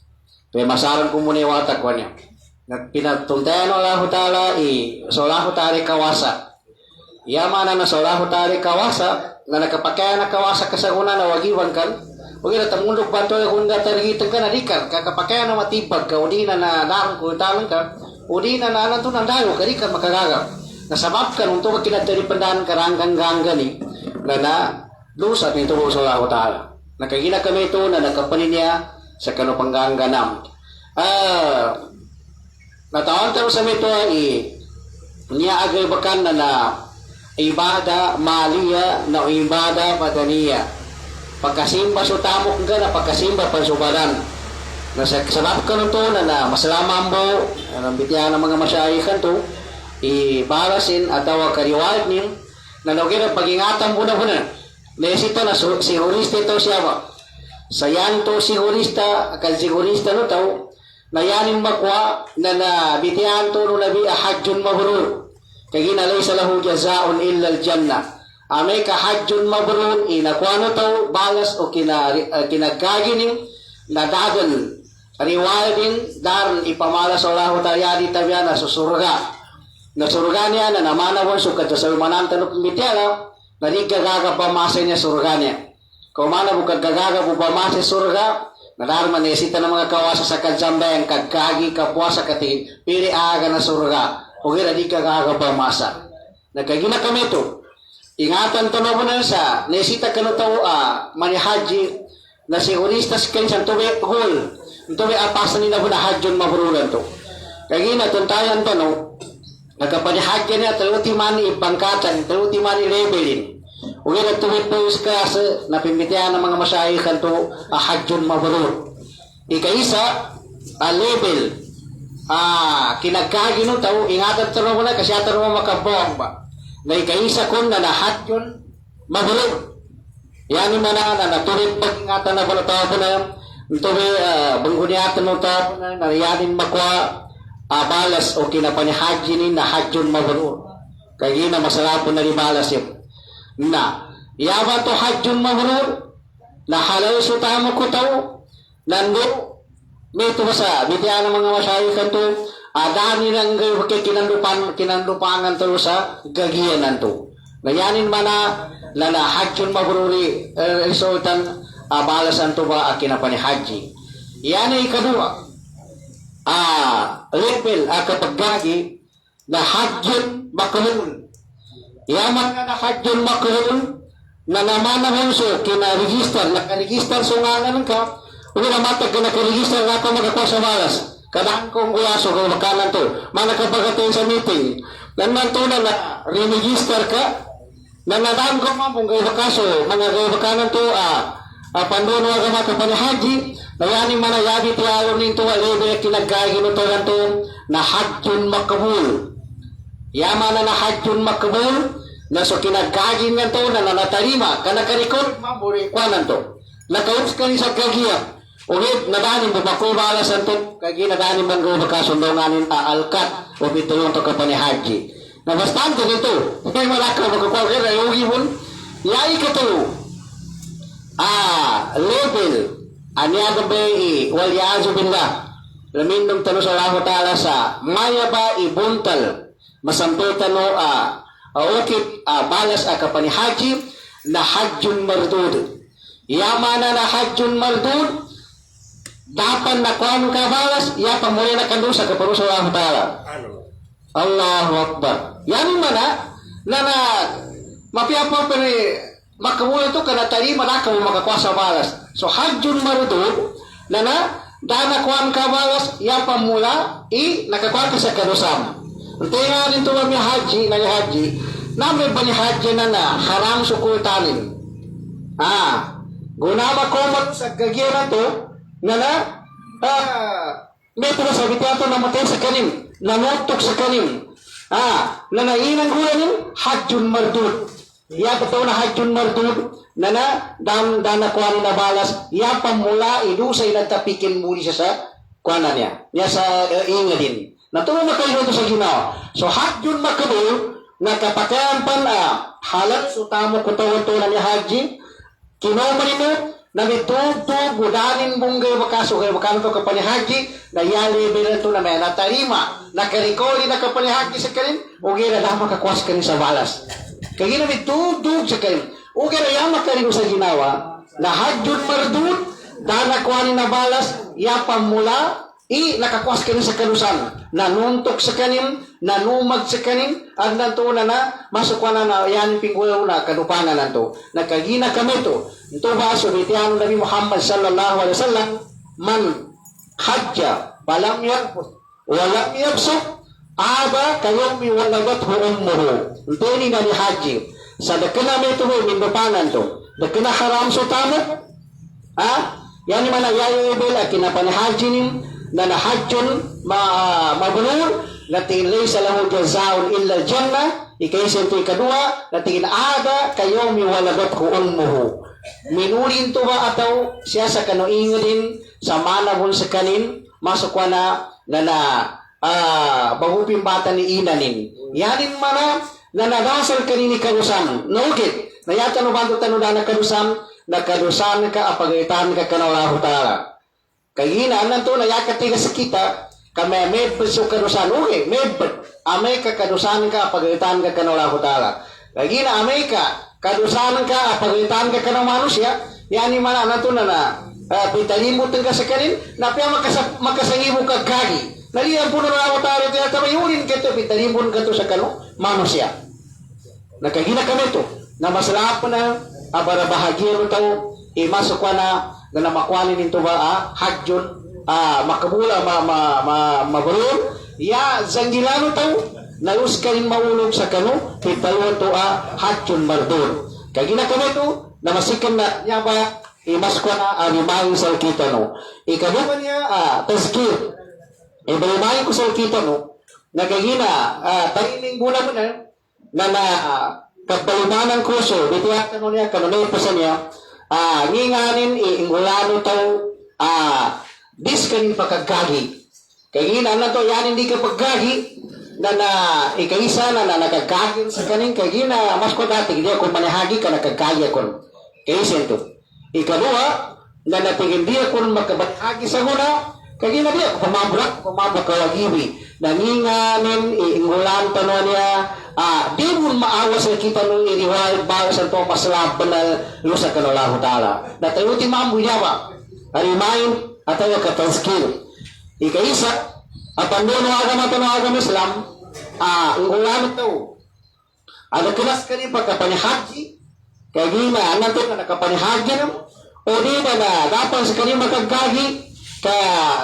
kaya masaran ko muna yung watak ko niya. Pinatuntayan ng Allah Ta'ala, so Allah Ta'ala kawasa. Yamana na sa Allah Ta'ala kawasa, na nakapakaya na kawasa kasaguna na wagiwan kan, huwag na tamundok banto na kung natarigitan ka na di ka, kakapakaya na matipag ka, udi na narang kung talang ka, udi na nanto ng dayo ka, di ka makagaga. Nasabab ka nung tuwag kinataripandahan ka ranggang-ganggan na lusat nito po sa Allah Ta'ala. Nakagina kami ito na nakapanin niya sa kanupangganganam. Natawan tayo sa mito niya agay bakan na ibada maliya na ibada padaniya. Pagkasimba so tamok ka na pagkasimba pansubaran. Sabab ka nung to na masalamang mo, ang bitiyan ng mga masyayikan to, ibarasin at tawag kariwalid niyo, na nagkira pag-ingatan mo na. Nesito na sigurista ito siya ba? Sayan to sigurista, akal sigurista no tao, na yanin makwa na bitiyan to no nabi ahadjun mabrur. Kaya laysa lahu jazaa'un illa al-jannah. Amay ka hajjun mabrur inakwano taw balas o kinagkaginim na dadan riwayadin daran ipamala sa Allah Ta'ala di tabiya na susurga. Na surga niya na namanawon sukat sa manan tanok mitela na di gagaga pamasa niya surga niya. Kung mana bukag gagaga po pamasa surga na daran manesita ng mga kawasa sa kadzambay ang kagkagi kapuasa kati pili aga na surga. Huwag di ka kakapamasa. Nagkagina kami ito. Ingatan to na mo na sa nesita ka na ito manihaji na siguristas kayo sa tuwi hul. Tuwi apasan nila mo na hadyon mabrulan to. Kagina tuntayan to no. Nagkapanihaji niya taluti mani ipangkatan, taluti mani labelin. Huwag na tuwi po ka sa napimbitihan ng mga masyayikan to hadyon mabrul. Ikaisa label. Kinagkagi no tao, ingatan taro mo na kasi ataro mo makabong ba. Na ikaisa kong na lahat yun, magulo. Yan yung na natuloy pag-ingatan na pala tao po na, natuloy bangguniatan mo tao po na, yanin makwa, balas o kinapanihadjinin na hadyon magulo. Kaya na masarap po na ribalas yun. Na, yaman to hadyon magulo, na halal so tamo ko tao, nando, Mito sa bitiyan ng mga masyayikan to, dami ng kinandupangan to sa gagiyanan to. Nayanin mana na hajjun mabruri resultan balasan to ba kinapanihadji. Yan ay kadua. Level kapag gagi na hajjun makrul. Yaman na hajjun makrul na naman na so kina-register, naka-register so nga ka, Uwi na matag ka nakaregister na ako magkakuha sa balas. Kadaan kong uyaso kung makanan to. Mana ka pagkatin sa meeting. Nanan to na re-register ka. Nanadaan ko mapong kayo bakaso. Mga kayo bakanan to pandono aga makapanihaji. Nayanin manayabi tiyaro ninto alebe kinagkagi no to lang to na hadjun makabul. Yaman na hadjun makabul. Na so kinagkagi nga to na nanatarima. Kanakarecord maburi kwanan to. Nakaups ka ni sa kagiya. Ulit, nadanin mo ba ko balas to? Kaya nadanin mo ang makasundonganin alkat o pitulong to kapanihaji. Na bastante nito. Kaya malakaw magkukwal kaya ayugi mo. Yai katulo. Level. Anya gabi wal yaazu billah. Lamindong tanong sa Allah Ta'ala sa maya ba ibuntal masampitan no ukit balas kapani haji na hajjun mardud. Yamana na hajjun mardud dapat na kuan ka balas ya pamuli na kandusa ka parusa Allah Ta'ala. Allahu Akbar. Yan mana na mapiapa pa ni makamula to kana tarima na ka mo makakuasa balas. So hajjun mardud na dana kuan ka balas ya pamula nakakuan ka sa kanusam. Untay nga din to kami haji na may bani haji na haram sukultanin. Gunama ko man sa gagira to may tumasabi to na matay sa kanim, nanutok sa kanim. Nanainang gulanin hajjun mardud. Ya betul na hajjun mardud dana kuan na balas ya pamula idusay nagtapikin muli siya sa kuanan niya sa ingadin. Natuloy na kayo ito sa ginawa. So hajjun makabul nakapakayan pan halal sutamo kutawan to na ni haji kinoman mo na mitugtog gudanin bunggay bakaso kayo bakano to kapani haji na yali bilang to na may natarima nakarikoli na kapani haji sa kanin ugi na dama kakwas kanin sa balas kaya na mitugtog sa kanin ugi na yama kanin sa ginawa na hajjun mardud dana kuhanin na balas yapang mula nakakwas kanin sa kanusan nanuntok sa kanin nanumag sa kanin at nanto na masukwa na yan pingulaw na kanupanan nanto nakagina kami to ito ba subitihan Nabi Muhammad sallallahu alaihi wasallam man hajja walam yabsuk aba kayong miwalagat ummuhu ito ni nani haji sa dakana may ito minupanan to dakana haram so tamo yan man ayayo ibila kinapanihaji na nahajjun mabrur na tingin laysa lahu jazaun illa jannah ikaysa ito ikadua na tingin aga kayo miwalagat ko ummuhu minulin to ba ataw siya sa kanoingo din sa manabon sa kanin masukwa na baguping bata ni inanin yanin mana na nagasal kanini kanusan naukit na yata no bago tanong na kanusan ka apagaitan ka kanawala hutala kagina nanto na yakatiga sa kita kami med peso kanusan uke med amay ka kanusan ka pagalitan ka kanawala hutala kagina amay ka kanusan ka pagalitan ka kanaw manusia yani mana nanto na pitalimot ka sa kanin na pia makasangibo ka gagi naliyan puno na hutala tiya tabayunin ka to pitalimon ka to sa kano manusia nakagina kami to na masalap na abara bahagia mo tao imasok na namakwalin nito ba hajjun makabula mabrur ya zanggilano tao nalus kanin maulog sa kano pitalo to hajjun mardud kagina kami to na masikan na niya ba imaskwa na alimahin sa kita no ikaduman niya tazkir ibalimahin ko sa kita no nagagina tarining gula mo na kabalimanan ko so bitiyatan mo niya kanunay pa sa niya nginganin ingulano tao dis kanin pagkagagi kagina na to yan hindi ka paggagi na ikaisa na nakagagi sa kanin kagina mas ko dati hindi ako manahagi ka nakagagi ako kaisa ito ikaduha na natingin di ako makabatagi sa huna kagina di ako pamabrak kawagiwi nanginganin ingulan tanong niya di mo maawa sa kita nung iriwal bago sa ito pasalab na lusa ka na Allah Ta'ala na tayo timamu niya ba harimain at tayo katanskil ikaisa at ang doon agama Islam ang ulamit ito ang kilas ka rin pagkapanihaji kagina anong ito na nakapanihaji na o di na dapat sa kanyang makagagi ka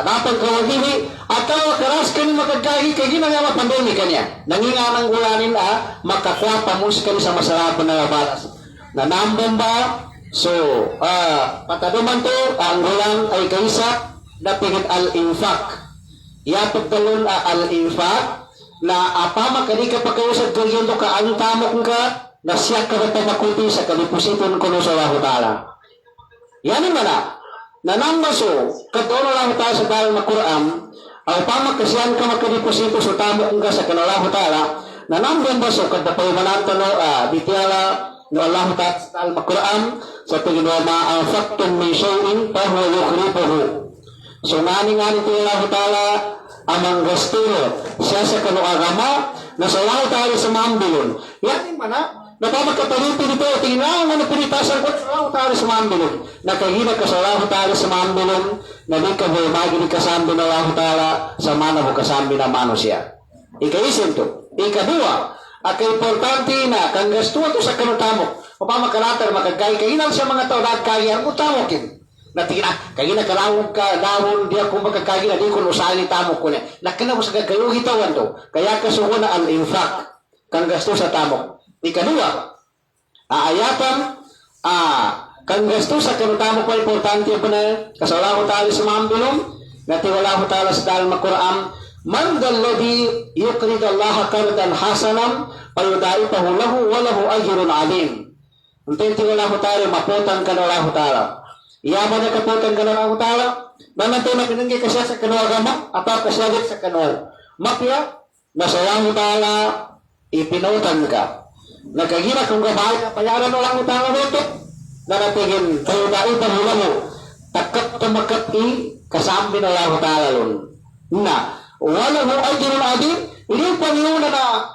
dapat kawagiwi atau keras kani makagagi kagi na nga pandemi kanya nanginganang ulanin makakuha pamus kani sa masarap na balas na nambong ba so pataduman to ang ulang ay kaisa na pigit al-infaq yapag dalon al-infaq na apa makani ka pagkausad kagyan to ka ang tamok ka na siya ka makuti sa kalipusiton kuno sa Allah Ta'ala yan mana nanambaso katono lang tayo sa dalang na Quran ang pamakasiyan ka makadiposito sa tamo ka sa kanalahu ta'ala nanambaso kadapay manatano bitiala no Allah Ta'ala sa Al-Quran sa tingin wa ma'anfaqtum min shay'in fa huwa yukhlifuhu. So nani ito Allah Ta'ala amang gastulo siya sa kanu agama na sa Allah Ta'ala sa mambilon. Yan mana napamagkapalitin ito tingnan ano pinitasan ko sa Allah Ta'ala sa mambilon. Nakahina ka sa Allah Ta'ala sa mambilon na di ka magiging kasambi na Allah Ta'ala sa mana mo kasambi na mano siya. Ikaisin to. Ikadua, importante na kang gasto to sa kanutamo. Pamamakalatar makagkay-kainan sa mga tao nagkaya ang utamokin. Natina, kaya nakalawag ka, dawon, di ako makakagina, di ko nusali tamo ko na. Nakina mo sa gagayong hitawan to. Kaya kasuho na al-infaq, kang gasto sa tamo. Ikadua, aayatan, kang gasto sa kanutamo ko, importante pa na, kasalaho tayo sa mambilom, natiwala ko tayo sa dalma Quran, man dalladhi yuqrid Allah qardan hasanan payudaifahu lahu wa lahu ajrun alim. Unti wala ko tayo maputan ka na Allah Ta'ala. Iyaman na kaputan ka na Allah Ta'ala. Nananto na pinanggi ka siya sa kanuagama ataw ka siya sa kanuag. Mapya, nasa Allah Ta'ala ipinutan ka. Nagkagina kung gabay na payaran Allah Ta'ala dito. Nanatigin payudaifahu lahu. Takap tumakat kasambi na Allah Ta'ala lun. Na, walang ajrun adim, hindi pa niyo na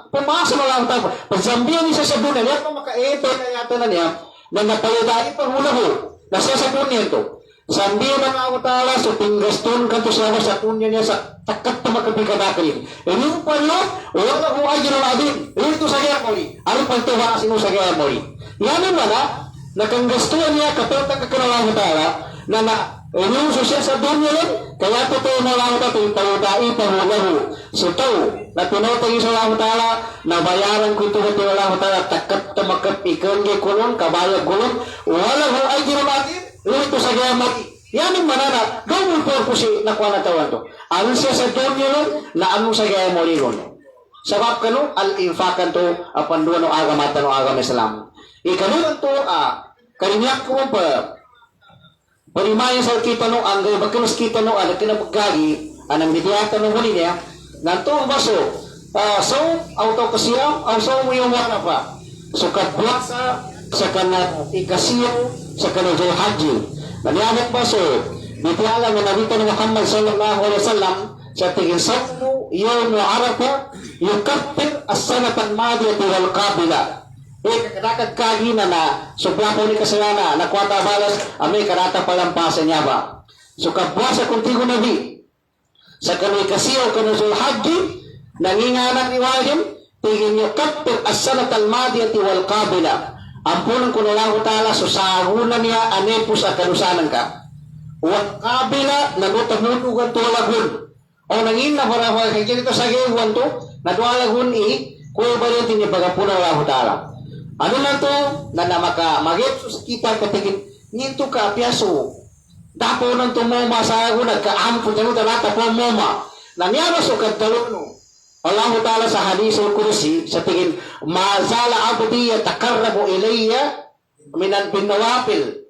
pumasok na lang tayo. Pagsambihan niya sa dunya, niya pa makaeto na yata na niya, na napayadai pa hulaho, na siya sa dunya ito. Sambihan na nga utala, so tinggaston ka to sa dunya niya sa takat na makapikadakrin. Hindi pa niyo, walang ajrun adim, hindi ito sa kaya muli. Ano pa ito sino sa kaya muli? Yan naman na kang gastuan niya, kapatang kakaralang utala, na inyong siya sa dunya yun, kaya totoo na lang ito, pagdai pahulahu. So ito, na pinotagi sa Allah Ta'ala, na bayaran ko ito na Allah Ta'ala, takat tamakat ikanggi kulon, kabayag kulon, walang ho ay ginamatin, ito sa gayamat. Yan yung manana, gawin po si nakuha na tawan to. Ano siya sa dunya yun, na ano sa gayamat yun. Sabab ka no, al-infakan to, apanduan o agamatan o agam Islam. Ikanunan to, karinyak ko pa, parimayan sa kita no, ang bagkanos kita no, ang kinabagagi, anang bidiyata no huli niya, nanto ang baso, so, auto kasiyaw, ang so mo yung wana pa. So, katbasa, sa kanat ikasiyaw, sa kanat haji. Nangyayang baso, bidiyala nga nabita ni Muhammad sallallahu alaihi wasallam, sa tingin sabno, yun mo arafa, yung kapir, as-sanatan madiyati wal kabila. Kadakag kagina na suplapo ni kasalanan na kwata balas amay karata palampasan niya ba. So kabwasa kuntigo nabi sa kanoy kasiyaw kanoy haji nanginganak ni Wahim tingin nyo kapir as-sanat al-madiyati wal qabila ampunan ko na lang utala so sahunan niya anay po sa kanusanan ka wal qabila nanutamunugan to lagun o nangin na para kay dito sa gaywan to nadwalagun kuya ba rin tinipagapuna lang utala. Ano na to, na namaka mag-ipsos kita katigin, nito ka, piyaso. Dapo nang tumoma sa ako, nagkaampo dyan, talata po moma. Nangyabas o kagtaluno. Allah Ta'ala sa hadisul kursi, sa tingin, mazala abdiya takarrabu ilayya, minan pinawapil.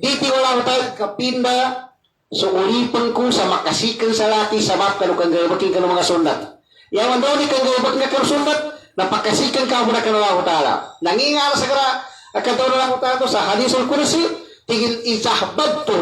Diti Allah Ta'ala kapinda, so ulipan ko sa makasikan sa laki, sa map, kano kang gawakin ka ng mga sundat. Yaman daw ni kang gawakin ka ng sundat, napakasikan ka mo na kanawa ko tala. Nangingala sa kara, akataw na lang ko tala sa hadisul kursi, tigil isahbad to.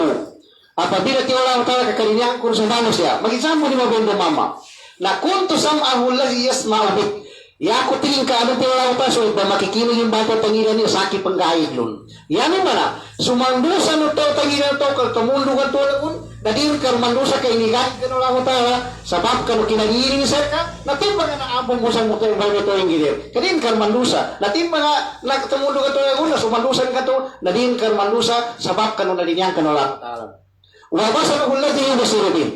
Apabila tiwala ko tala, kakalinyan ko sa mano siya. Mag-example ni mabendo mama. Na kung to sam'ahul lahi yasma'ubit, ya ko tingin ka, anong tiwala ko tala, so iba makikinig yung bata tangiran niya, sakit pang gahid lun. Yan naman sumandusan no to, tangiran to, kaltumulungan to lagun, na di ka rumandusa ka, inigahid ka no lang ko tala, sabab ka no kinagiring sa ka, natin mga naabong mo sa mukha yung bago to yung gilir. Kadin ka rumandusa, natin mga nakatumulungan to lagun, na sumandusan ka to, na di ka rumandusa, sabab ka no nalinyan ka no lang ko tala. Wabasa na hula din yung basirabin.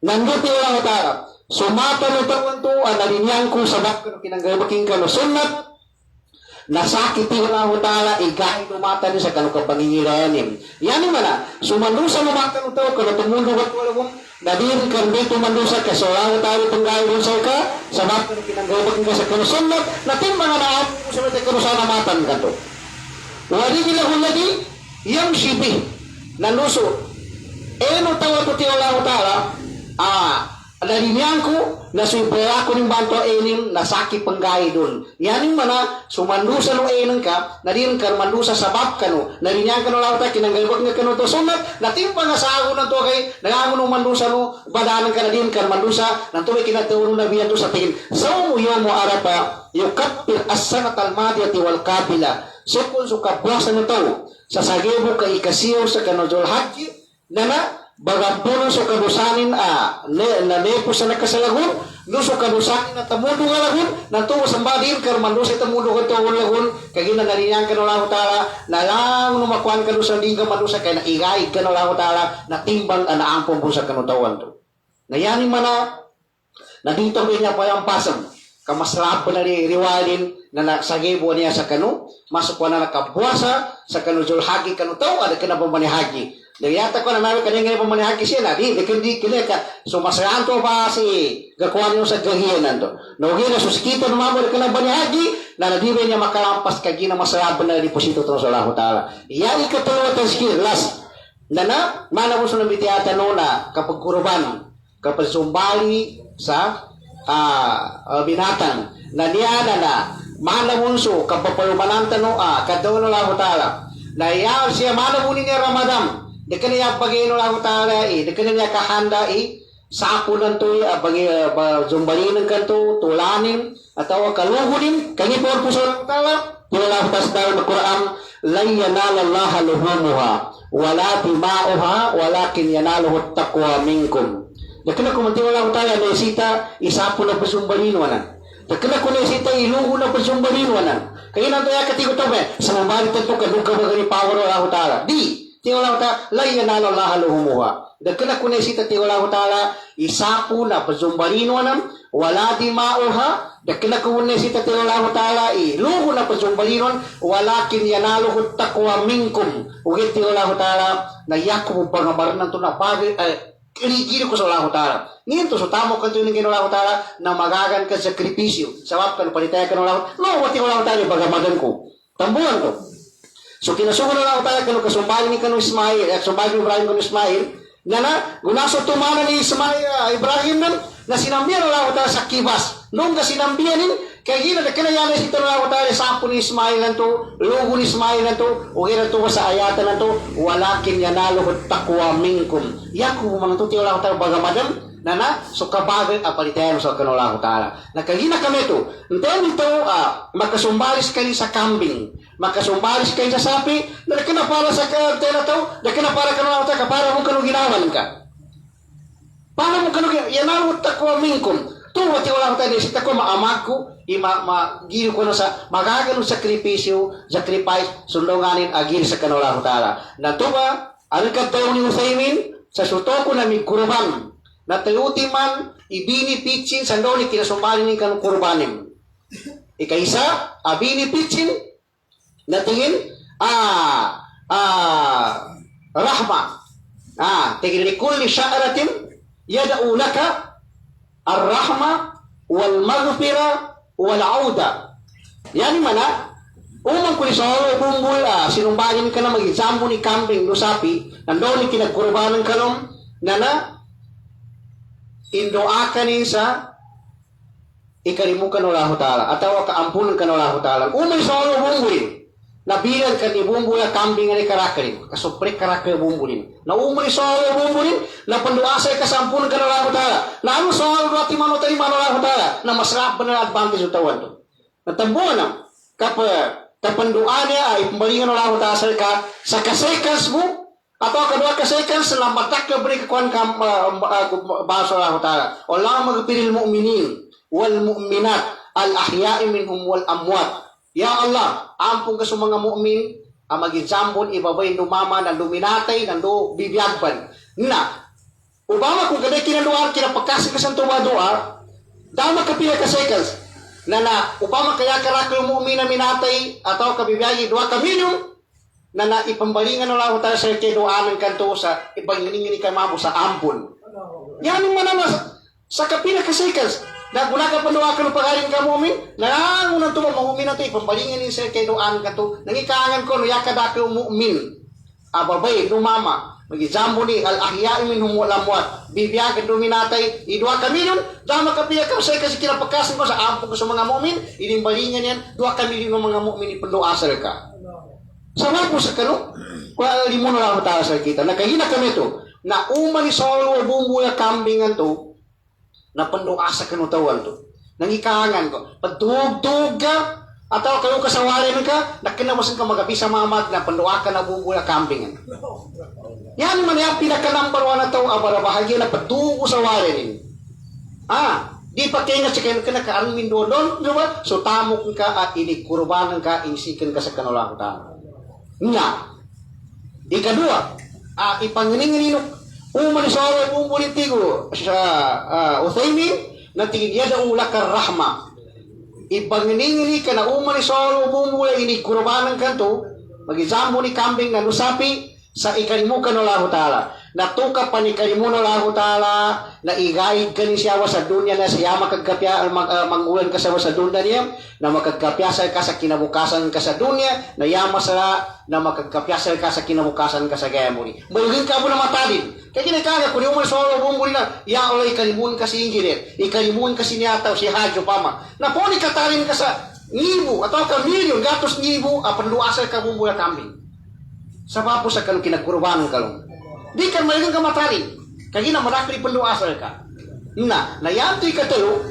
Nanduti lang ko tala. Sumata no tawang to, nalinyan ko, sabab ka no kinanggabaking ka no sunat, nasakiti na ako tala, igahin umata niya sa kanong kapangingirayanin. Yan naman sumandusa umata ng tao, kano tumundo ka ito alam nadiri ka rin tumandusa ka, so lang tayo itong gawin sa ka, sa mata ng pinanggawag ka sa kanusunod, natin mga naamon ko sa mga kanusana matan ka to. Wali nila huladi, yung shibi, naluso. No tawa to tiyo lang tala, Alalinyang ko, nasubaya ko ng banto enim, nasaki panggay doon. Yaning mana, sumandusa no enang ka, narin ka mandusa sabab ka no, narinyang ka no lauta, kinanggawag nga ka no to sunat, natimpa nga sa ako ng to kay, nangango no mandusa no, badanan ka na din ka mandusa, nanto may kinaturo na biyan to sa tingin. Sa umuyo mo arapa, yukapir asanat almadiyati wal kabila, sukun sukabwasan na to, sa sagibo ka ikasiyo sa kanojol haki, na bagapuno so kadusanin na nepo sa nakasalagun no so kadusanin na tamudo nga lagun nanto sambadir kar mando sa tamudo ka to lagun kagina nariyan ka no lang tala na lang no makuan ka sa dingga mando sa kay na igay ka no lang tala na timbang na ampong busa ka no tawan to nayani mana na dito niya pa yung pasang kamasrap na riwalin na sagibo niya sa kanu masuk na nakabuasa sa kanu julhagi kanu taw ada kana pamanihagi Dayata ko na namin kanina pamanihagi siya na di hindi ka so masayaan to ba si gakuan yung sa gahiyanan to no gina suskito no mamo kana banihagi na nadibe niya makalampas kagina masayab na deposito to sa Allah taala yan ikatulo to skill last na mana mo sa nabitiata no na kapag kurban kapag sumbali sa binatang na niya na mana munso kapag palumananta no kadaw no Allah taala na iya siya mana mo ni Ramadan dekan niya pagino lang tala dekan niya kahanda sapo nan to bagi zumbalin kanto tulanin atau kaluhunin kangi purpose lang tala tula tas daw ng Quran la yanalallaha luhumuha wala dima'uha walakin yanaluhu taqwa minkum dekan ko mantiwa lang tala nesita isapo na pasumbalin wanan dekan ko nesita iluhu na pasumbalin wanan kaya nanto ya katigo to be sa mabalik to kaduka bagani power wala taala di tiwala ta la yanalo la haluhumuha dakna kunay sita tiwala taala isapu na pazumbalin wanam wala di mauha dakna kunay sita tiwala taala luhu na pazumbalin walakin yanalo taqwa minkum ugit tiwala taala na yakub pangabarnan to na pagi kiligiri ko sa Allah taala nginto so tamo kanto ni Allah taala na magagan ka sakripisyo sabab kan palitaya kan Allah no wati Allah taala bagamagan ko tambuhan ko. So kinasugo na lang tayo kanu kasumbali ni kanu Ismail at sumbali ni Ibrahim kanu Ismail na gunaso tumana ni Ismail Ibrahim na sinambihan na lang tayo sa kibas nung ka sinambihan kaya gina na kinayana si ito na lang tayo sapo ni Ismail nanto lugo ni Ismail nanto o gina to sa ayatan nanto walakin yanalo taqwa minkum yaku mga tuti lang tayo bagamadam na so kabagay apalitayan sa kanolang taala nakagina kami to then ito makasumbalis kayo sa kambing makasumbalis kayo sa sapi na para sa tela to na para kanolang taala para mo kanu ginawan ka para mo kanu yanalo taqwa minkum to wati wala tayo sita ko maamako gili ko na sa magagano sakripisyo sacrifice sundonganin agil sa kanolang taala na to ba alkat tayo ni Usaymin sa sutoko na may kurban na tayuti man ibini pitchin sandoni kinasumbali ni kanong kurbanim. Ikaisa abini pitchin na tingin rahma tingin ni kulli sya'ratin yada'u laka ar-rahma wal maghfira wal auda yani mana umang kulisoro bumbul sinumbalin ka na mag-example ni kambing no sapi nandoni kinagkurbanan kalom na indoakan ni sa ikalimukan ng Allah Ta'ala atau kaampunan ka ng Allah Ta'ala umay sa Allah bumbulin nabilang ka ni bumbula kambing ni karakarin kasuprik karakar bumbulin na umay sa Allah bumbulin na panduasay kasampunan ka ng Allah Ta'ala na ano sa Allah rati mano tali mano Allah Ta'ala na masarap ba na advantage yung tawan to natambuhan na kapanduan niya ay pembalingan ng Allah Ta'ala sa kasekas mo atau kedua kesehatan selamat tak keberi kekuatan bahasa Allah Taala. Allah maghfiril mu'minin wal mu'minat al ahya'i minhum wal amwat. Ya Allah, ampun ka sa mga mu'min magijambon ibabay numama na luminatay nando bibiyagpan. Na ubama kung gaday kinaluar kinapagkasig ka sa doa, dama ka pila kasekas. Na ubama kaya karako yung mu'min na minatay atau kabibiyagi dua kaminyong na ipambalingan ng Allah tayo sa kedoan ng kanto sa ipangingin ka mamo sa ampun. Yan yung manama sa kapila kasikas na guna ka panduwa ka ng pagaling ka mumin na unang tumang mumin natin ipambalingan ni sa kedoan kanto nangikangan ko nuya ka daki yung mumin ababay numama Magijambo ni al-ahya'i minhum wal amwat. Bibiyagan duminatay idua kamilyon. Dama kapiya ka sa kasi kinapakasin ko sa ampo ko sa mga mu'min. Inimbalingan yan. 2 kamilyon ng mga mu'min ipanduasal ka. Sama po sa kano. Kung limun na lang tayo sa kita. Nakahina kami to. Na umani solo bumbuya kambingan to. Na panduasa kano tawan to. Nangikangan ko. Pagtug-tug ka. Atau kalau kasawarin ka, nakinawasan ka magabisa mamad na panduwa ka na bumbuya kambingan. Yan man yung pinaka-number 1 na tao abara bahagya na patugo sa warin. Di pa kaya nga siya ka nakaarmin doon, diba? So tamok ka at inikurbanan ka, insikan ka sa kanulang tao. Nga. Ikadua, ipangininginino, umanisawa umulitigo sa Uthaymin, na tingin niya daw ulakar rahma. Ipanginingini ka na umanisawa umula inikurbanan ka to, mag-izambo ni kambing na nusapi, sa ikalimu ka no lahu ta'ala. Natuka pa ni kalimu no lahu ta'ala na igaid ka ni siya sa dunya na siya makagkapya, mangulan ka sa dunya niya, na makagkapyasal ka sa kinabukasan ka sa dunya, na yama sa na makagkapyasal ka sa kinabukasan ka sa gaya mo ni. Mayugin ka mo na matadin. Kaya kinakaga, kung yung solo bumbuli na, ya ola ikalimun ka si Ingilit, ikalimun ka si Niyataw, si Hadjo Pama. Na po ni katarin ka sa nibu, atau ka milyon, gatos nibu, panluasal ka bumbuli kambing. Sa papo sa kalong kinagkurbanan kalong. Di kan malagang ka matarin. Kaya na marakli panluasal ka. Nayanto'y katalo,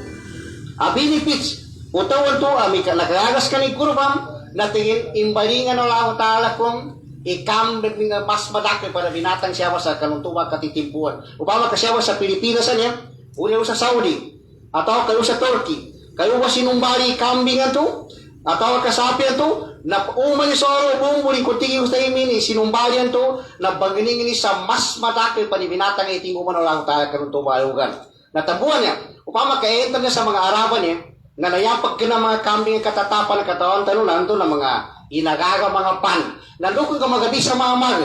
benefits, utawan to, nakagagas ka ni kurban, na tingin, imbalingan na lang ta'ala kung ikambing mas madaki para binatang siya sa kanuntuwa katitimpuan. Upama ka siya sa Pilipinas niya, uli sa Saudi, atau kayo sa Turkey, kayo ba sinumbali kambingan to, atau kasapian to, na umani soro bumbuling kutingin sa imin, sinumbalian to, na banginingin sa mas madaki pa ni binatang itinguman na lang tayo kanuntuwa lugan. Natabuan niya, upama ka-enter niya sa mga Araban niya, na nayapag ka ng mga kambing katatapan ng katawan talunan to ng mga inagaga mga pan. Nandukong ka magabi sa mga mag.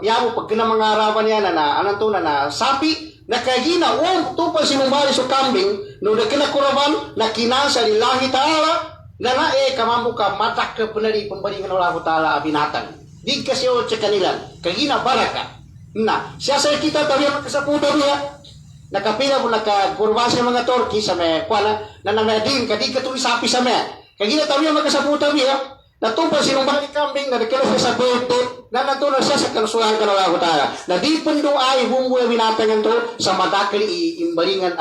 Yamo pag ka ng mga Araban niya na anong to na sapi, na kagina, tupal sinumbali sa kambing, no na kinakuraban, na kinasa lillahi ta'ala, na kamamu ka matak ka punari pambalingan ng Allah ta'ala binatang. Di kasi o sa kanilang, kagina baraka. Siya sa kita tabi ang kasaputa niya, nakapila mo nakakurban sa mga Turkey sa may kuala, na namadin, kadig ka tuloy sapi sa may. Kagina tabi ang magkasaputa niya, natupal sinumbali kambing, na nagkalas sa birthday, na natunan siya sa kanusulan ka ng Allah ta'ala. Na di pando ay bumbuya binatangan to, sa madakli imbalingan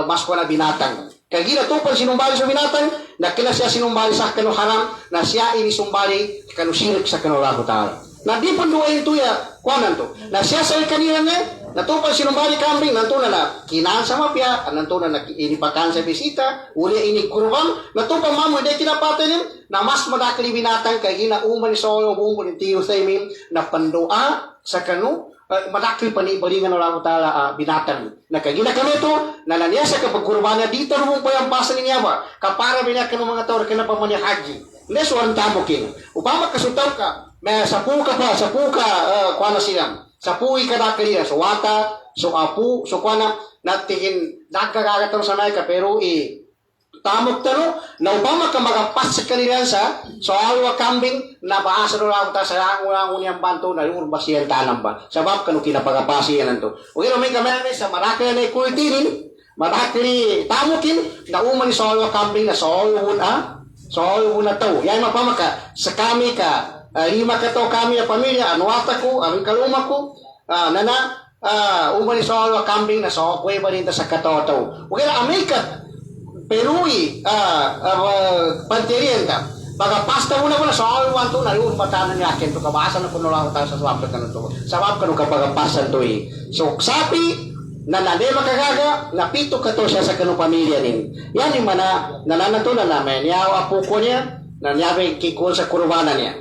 mas ko na binatang. Kaya ginatupal sinumbali sa binatang, na kila siya sinumbali sa kanu haram, na siya inisumbali kanu sirik sa kanu Allah ta'ala. Na di pun dua itu ya, kuanan to. Na siya sa kanila nga, natupal sinumbali kambing, nanto na kinaan sa mapya, nanto na inipakan sa bisita, uli ini kurban, natupal mamu, hindi kinapatanin, na mas madakli binatang, kaya ginauman ni solo, bumbu ni tiyo sa imin, na pandua sa kanu, madakli pa ni ibalingan ng Allah ta'ala binatang. Nakagina kami ito, nananiya sa kapagkurban niya, dito naman pa yung pasan niya ba? Kapara binaka ng mga tao, kinapa niya haji. Hindi, suwan tamokin. Upama kasutaw ka, may sapu ka pa, kuwana silang. Sapuy ka na kanina, so wata, so apu, so kuwana, natingin, nagkakagatang sanay ka, pero tamok tano, na upama ka magapas sa kanila sa alwa kambing, na paasa rin lang ta sa langulangun yung banto, na yung urbasiyan tanang ba. Sabab ka nung kinapagapasi yan to. Uy, may kamay sa marakli na ikultinin, marakli tamokin, na umani sa alwa kambing na sa alwa na to. Yan mapama ka, sa kami ka, 5 ka to kami na pamilya, anuata ko, aming kaluma ko, umani sa alwa kambing na sa kuweba rin sa katoto. Uy, Amerika, Perui, panterian ka. Baga pasta mo na soal wanto na yung patanan niya akin to kabasa na kuno lang tayo sa swap ka to. Sabab ka nung kapagapasan to eh. So sapi na nade makagaga napito ka to siya sa kanong pamilya nin. Yan yung mana nananato na namin. Yaw apo ko niya na niyabe kikul sa kurbanan niya.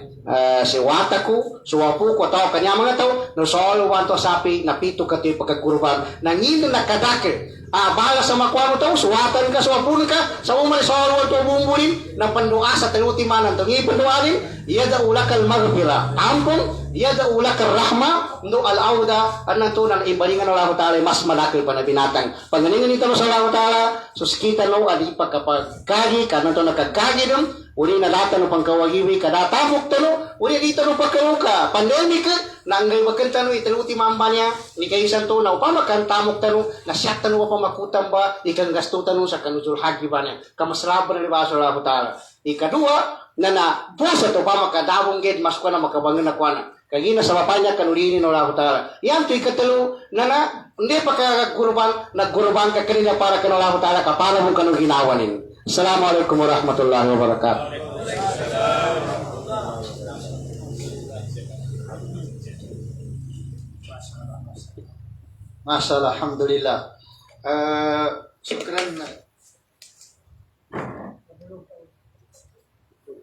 Si wata ko, suwapo ko tao kanya mga tao no soal wanto sapi napito ka to yung pagkakurban nangin na kadakit. Bala sa makwano tao, suwatan ka, suwapun ka, sa umay sa alwal to bumbulin, na pandua sa talutimanan to, ngayon panduanin, iya da ulakal magpira, ampong, iya da ulakal rahma, no al-awda, anang to, nang ibalingan ng Allah Ta'ala, mas malakil pa na binatang. Pag naningan ito sa Allah Ta'ala, so skita no, adi pa kapag kagi, kanang to nakagkagi dun, uli na data no pangkawagiwi kada tamok tano uli dito no pagkaluka pandemic na ang gaybagan tano italuti mamba niya ni kayo santo na upama kan tamok tano na siya tano pa makutan ba ikan gasto tano sa kanujul hagi ba niya kamasraba na libaso Allah Ta'ala ikadua na pusa to upama kadabong ged mas kwa na makabangan na kwa na kagina sa mapanya kanulini no Allah Ta'ala yan to ikatalo na hindi pa ka nagguruban ka kanina para ka Allah Ta'ala kapala mo kanong ginawanin. Assalamualaikum warahmatullahi wabarakatuh. Masyaallah, alhamdulillah.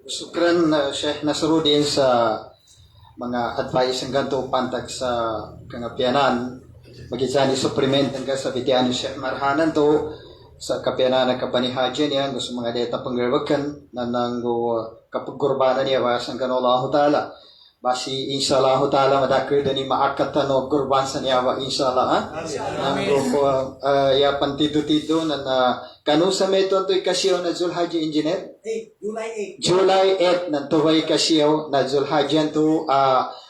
Syukran Syekh Nasruddin sa mga advice ng ganito pantag sa kangapianan. Magitsani supplement ang sa bitian ni Syekh Marhanan to sa kapianan ng kapanihajan niya gusto mga data panggarwakan na nanggo kapaggurbana niya was ang Allah Ta'ala basi inshallah Ta'ala madakir dani maakatan no gurban sa niya wa inshallah nanggo ya pantito-tito na kanu sa meton to ikasyo na Zulhajji engineer July 8 na tuway kasyo na Zulhajjan to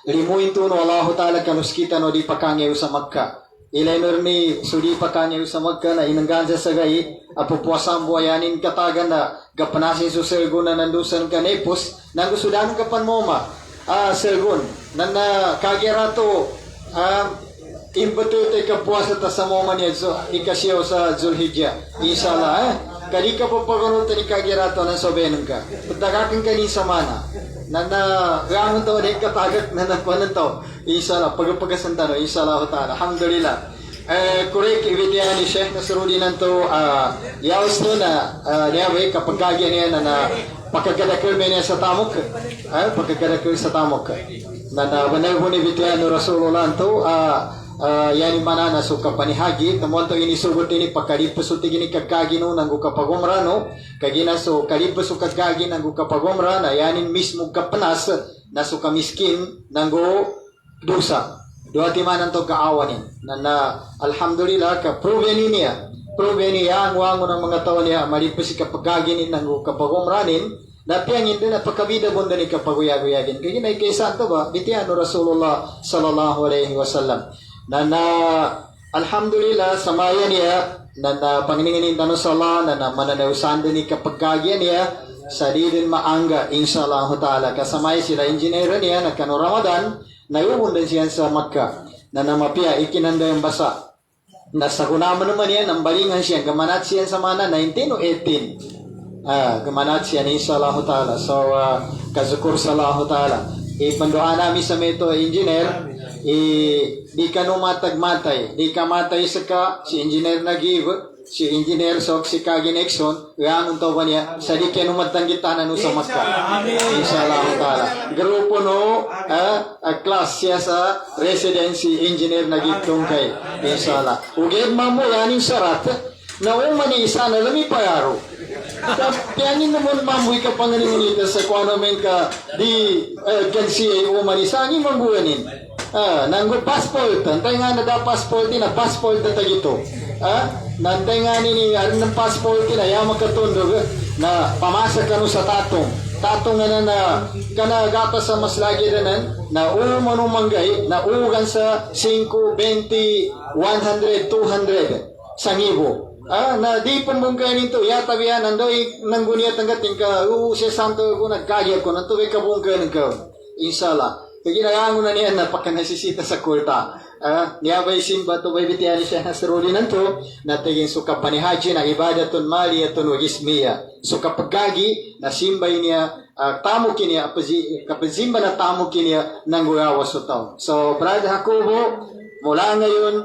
limuin to no Allah Ta'ala kanus kita no di pakangyo sa Makkah ilaynor ni sudi pakanya sa Magka na inanggansa sa gayi apupuasang buhayanin katagan na gapanasin su sergun na nandusan ka nepos nang gusudan ka pan moma sergun na kagirato imbatutoy ka puasa ta sa moma niya so ikasyaw sa Zulhijjah inshallah kadi ka po pagkaroon ni kagirato ng sobenong ka pagdagakin ka ni sa mana na gamon to ni katagak na napanan to inshallah pagpagasantan inshallah Ta'ala alhamdulillah correct ibitian ni Sheikh Nasruddin to yaos to na niya kapag kagyan niya na pagkagadakil niya sa tamok pagkagadakil sa tamok na banay ho ni ibitian no Rasulullah to yani manana so kapanihagi tamo to inisugot ini pagkalipuso tigini kagagi no nang kapagomra no kagina so kalipuso kagagi nang kapagomra na yanin mismo kapanas na so kamiskin nanggo dosa dua timanan to kaawanin na alhamdulillah ka proven niya ang wango ng mga tao niya malipos kapagagi ni nanggo kapagomranin na piyangin din at pagkabida bunda ni kapaguyaguyagin kaya na ikaysa to ba bitiyan no Rasulullah sallallahu alaihi wasallam na alhamdulillah samaya niya na panginingin tanong sa Allah na mananausan din ni kapagkagyan niya sa di din maangga inshallah Ta'ala kasamay sila engineer niya na kano Ramadan na iuundan siya sa Makkah na namapia ikinanda yung basa na sa kunaman naman niya nang balingan siya gamanat siya sa mana 19 o 18 gamanat siya inshallah Ta'ala so kazukur sa Allah Ta'ala ipandoan namin sa meto engineer di ka no matagmatay di ka matay sa ka si engineer na give si engineer sok si Kagin Exxon ganun to ba niya sa di ka no matanggitan no sa Makkah inshallah Ta'ala grupo no class siya sa residency engineer na gitong kay inshallah uged mamo yanin sarat na umani isa na lami payaro Piangin naman mamoy ka panganinita sa kuanomen ka di kansi umani sa angin mangguanin nanggo passport antay nga na da passport din na passport na tagito nantay nga ni ng passport na ya makatundog na pamasa ka no sa tatong na kana gata sa mas lagi na umano manggay na ugan sa 5, 20, 100, 200 sangibo na di pun mong kainin to yata biya nandoy nanggunia tanggating ka siya santo ko nagkagya ko nanto ka buong kainin ka inshallah kaginayango na niya na pagkanasisita sa kulta niya ba'y simba to ba'y bitiyan siya na saruli nanto na tiging suka panihaji na ibadatun mali atun wagismiya suka pagkagi na simbay niya tamo kiniya kapazimba na tamo kiniya nang guyawas o tao so Brad Jacobo mula ngayon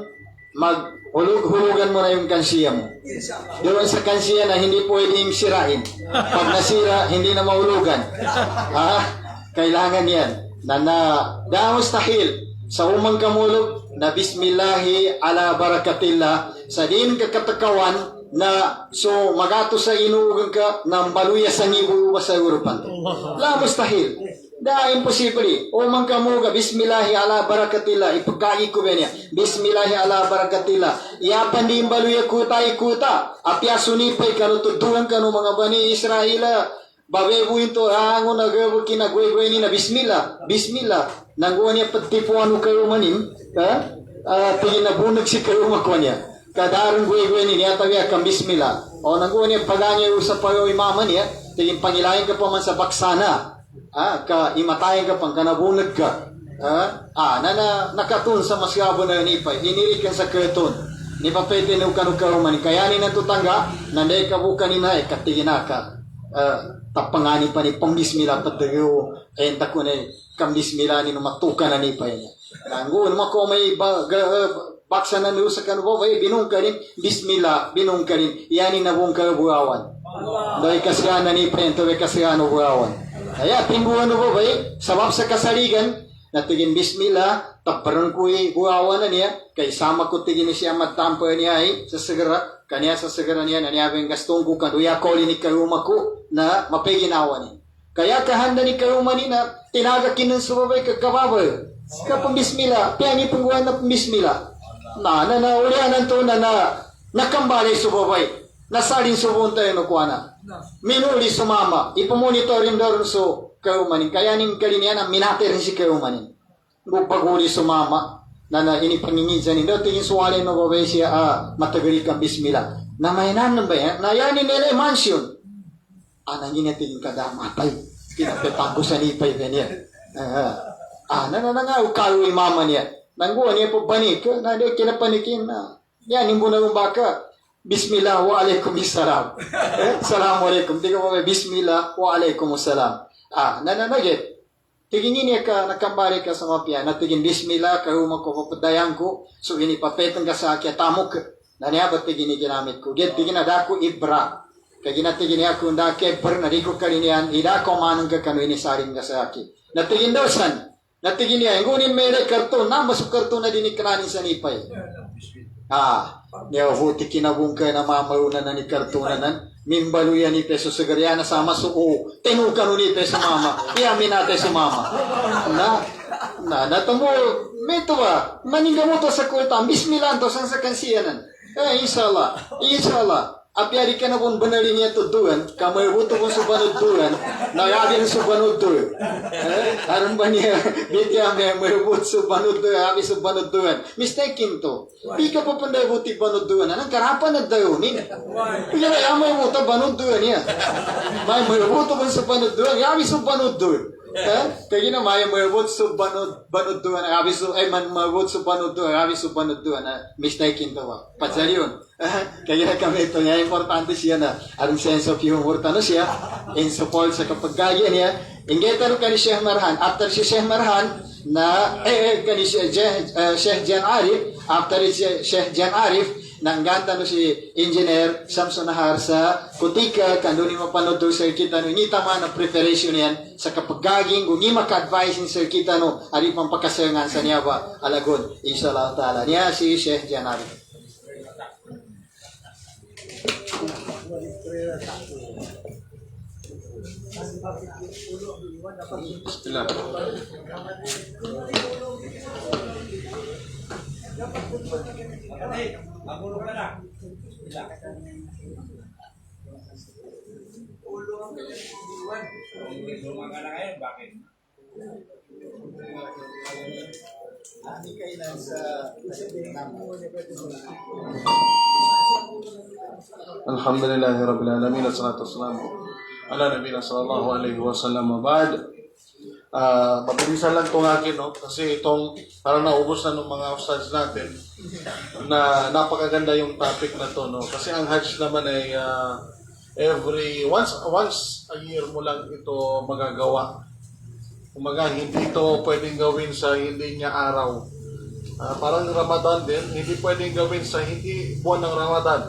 hulug-hulugan mo na yung kansiya mo. Doon sa kansiya na hindi pwedeng sirain. Pag nasira, hindi na mahulugan. Kailangan yan. Na mustahil sa umang kamulog na bismillahi ala barakatillah sa din kakatakawan na so magato sa inuugan ka na baluya sa ngibo sa Europan. La mustahil. Da imposible. O man kamuga bismillahi ala barakatillah ipagkai ko benya. Bismillahi ala barakatillah. Iapan di baluya kuta ikuta. Apya sunipay kanu tuduan kanu mga bani Israel Babebu into hango na gabo kinagwe ni na bismillah. Bismillah. Nangguan niya patipuan ko kayo manin. Tingin na bunag si kayo makwa niya. Kadarang gwe ni niya tabi akam bismillah. O nangguan niya paganya usap pa yung imama niya. Tingin pangilayan ka pa man sa baksana. Ka imatayan ka pang kanabunag ka. Nakatun sa masyabo na nipay. Inirikan sa kerton. Ni pa pwede na ukan man. Kaya ni natutangga. Nanday ka buka ni na katiginaka. Tapangani pa ni pambismila patagyo enta ko na kambismila ni matukan na ni pa niya. Nanggo naman ko may baksa na nusa kan bo bay binung karin bismillah binung karin yani na bung buawan. Dai kasihan ni pa ento be kasihan buawan. Kaya tingguan bo bay sabab sa kasaligan natigin bismillah taparan ko buawan na niya kay sama ko tigin siya matampo niya ay sa segera kanya sa segera niya naniyabing gastong ko kaduya ko ni karuma ko na mapeginawa ni. Kaya kahanda ni karuma ni na tinagakin ng subabay kagkababay. Kapag bismillah, piyangi pangguan na bismillah. Na ulianan to na nakambali subabay. Nasalin subon tayo no kuana. Minuli sumama. Ipamonitorin daw so karuma ni. Kaya ning kalinian na minatir si karuma ni. Gupaguli sumama. Na inipangingizan ni. Daw tingin suwalin no babay siya matagari kang bismillah. Na mainan ba yan? Na yan nila mansion. Anang tingin kada matay. Kinapetako sa nipay ganyan. Nga ukalo imama niya. Nangguan niya po panik. Na di kinapanikin na. Yan, himbo na baka. Bismillah wa alaikum salam. Assalamualaikum. Tiga po bismillah wa alaikum salam. Nananagit. Tigingin niya ka, nakambari ka sa mapya. Natigin bismillah, kahuma ko papadayang ko. So inipapetang ka sa akin. Tamok. Naniabat tigin ni ginamit ko. Get tigin na dako ibra. Kaya ginatigin niya kung dake per nariko kalinian. Ida ko manang ka kanu inisarin ka sa akin. Natigin daw san. Natigin niya, ngunin mere karton, masuk karton na dinikranin sa nipay. Niya huti kinabungkay na mamauna na ni kartonan nan, mimbalo yan ni peso sagarya na sama suo, tenukan ni peso mama, iyamin natin sa mama. Natamo, meto ba, maningamo to sa kulta, bismillah to, sang sa kansiyanan. Inshallah. Apiari ka na kung banalin niya tutuan, kamay buto kung subanod tuan, nayagin subanod tuan. Aron ba niya, bigyan may buto subanod tuan, habi subanod tuan. Mistaken to. Di ka pa panday buti banod tuan, anong karapan na dayunin? Kaya na may buto banod tuan niya. May buto kung subanod tuan, habi subanod tuan. Kaya na may buto subanod tuan, habi subanod tuan, habi subanod tuan. Mistaken to ba? Patsaryon. Kaya kami ito niya, importante siya na ang sense of humor tano siya in support sa kapagkaya niya. Inggetan ka ni Sheikh Marhan. After si Sheikh Marhan na kani Sheikh Jan Arif, after Sheikh Jan Arif nangganta no si Engineer Samson Nahar sa Kutika kanduni mapanood do sir kita no ni tama na preparation yan sa kapagaging kung maka-advise ni sir kita no ari pang pagkasangan sa niya ba alagon inshallah taala niya si Sheikh Jan Arif. Bismillah. Alhamdulillahi Rabbil Alamin. Assalatu wassalamu ala nabiyina sallallahu alaihi wasallam wa ba'd. Mabilisan lang itong akin, no? Kasi itong parang naubos na ng mga ustads natin na napakaganda yung topic na to, no? Kasi ang Hajj naman ay once a year mo lang ito magagawa. Kumaga, hindi ito pwedeng gawin sa hindi niya araw. Parang Ramadan din, hindi pwedeng gawin sa hindi buwan ng Ramadan.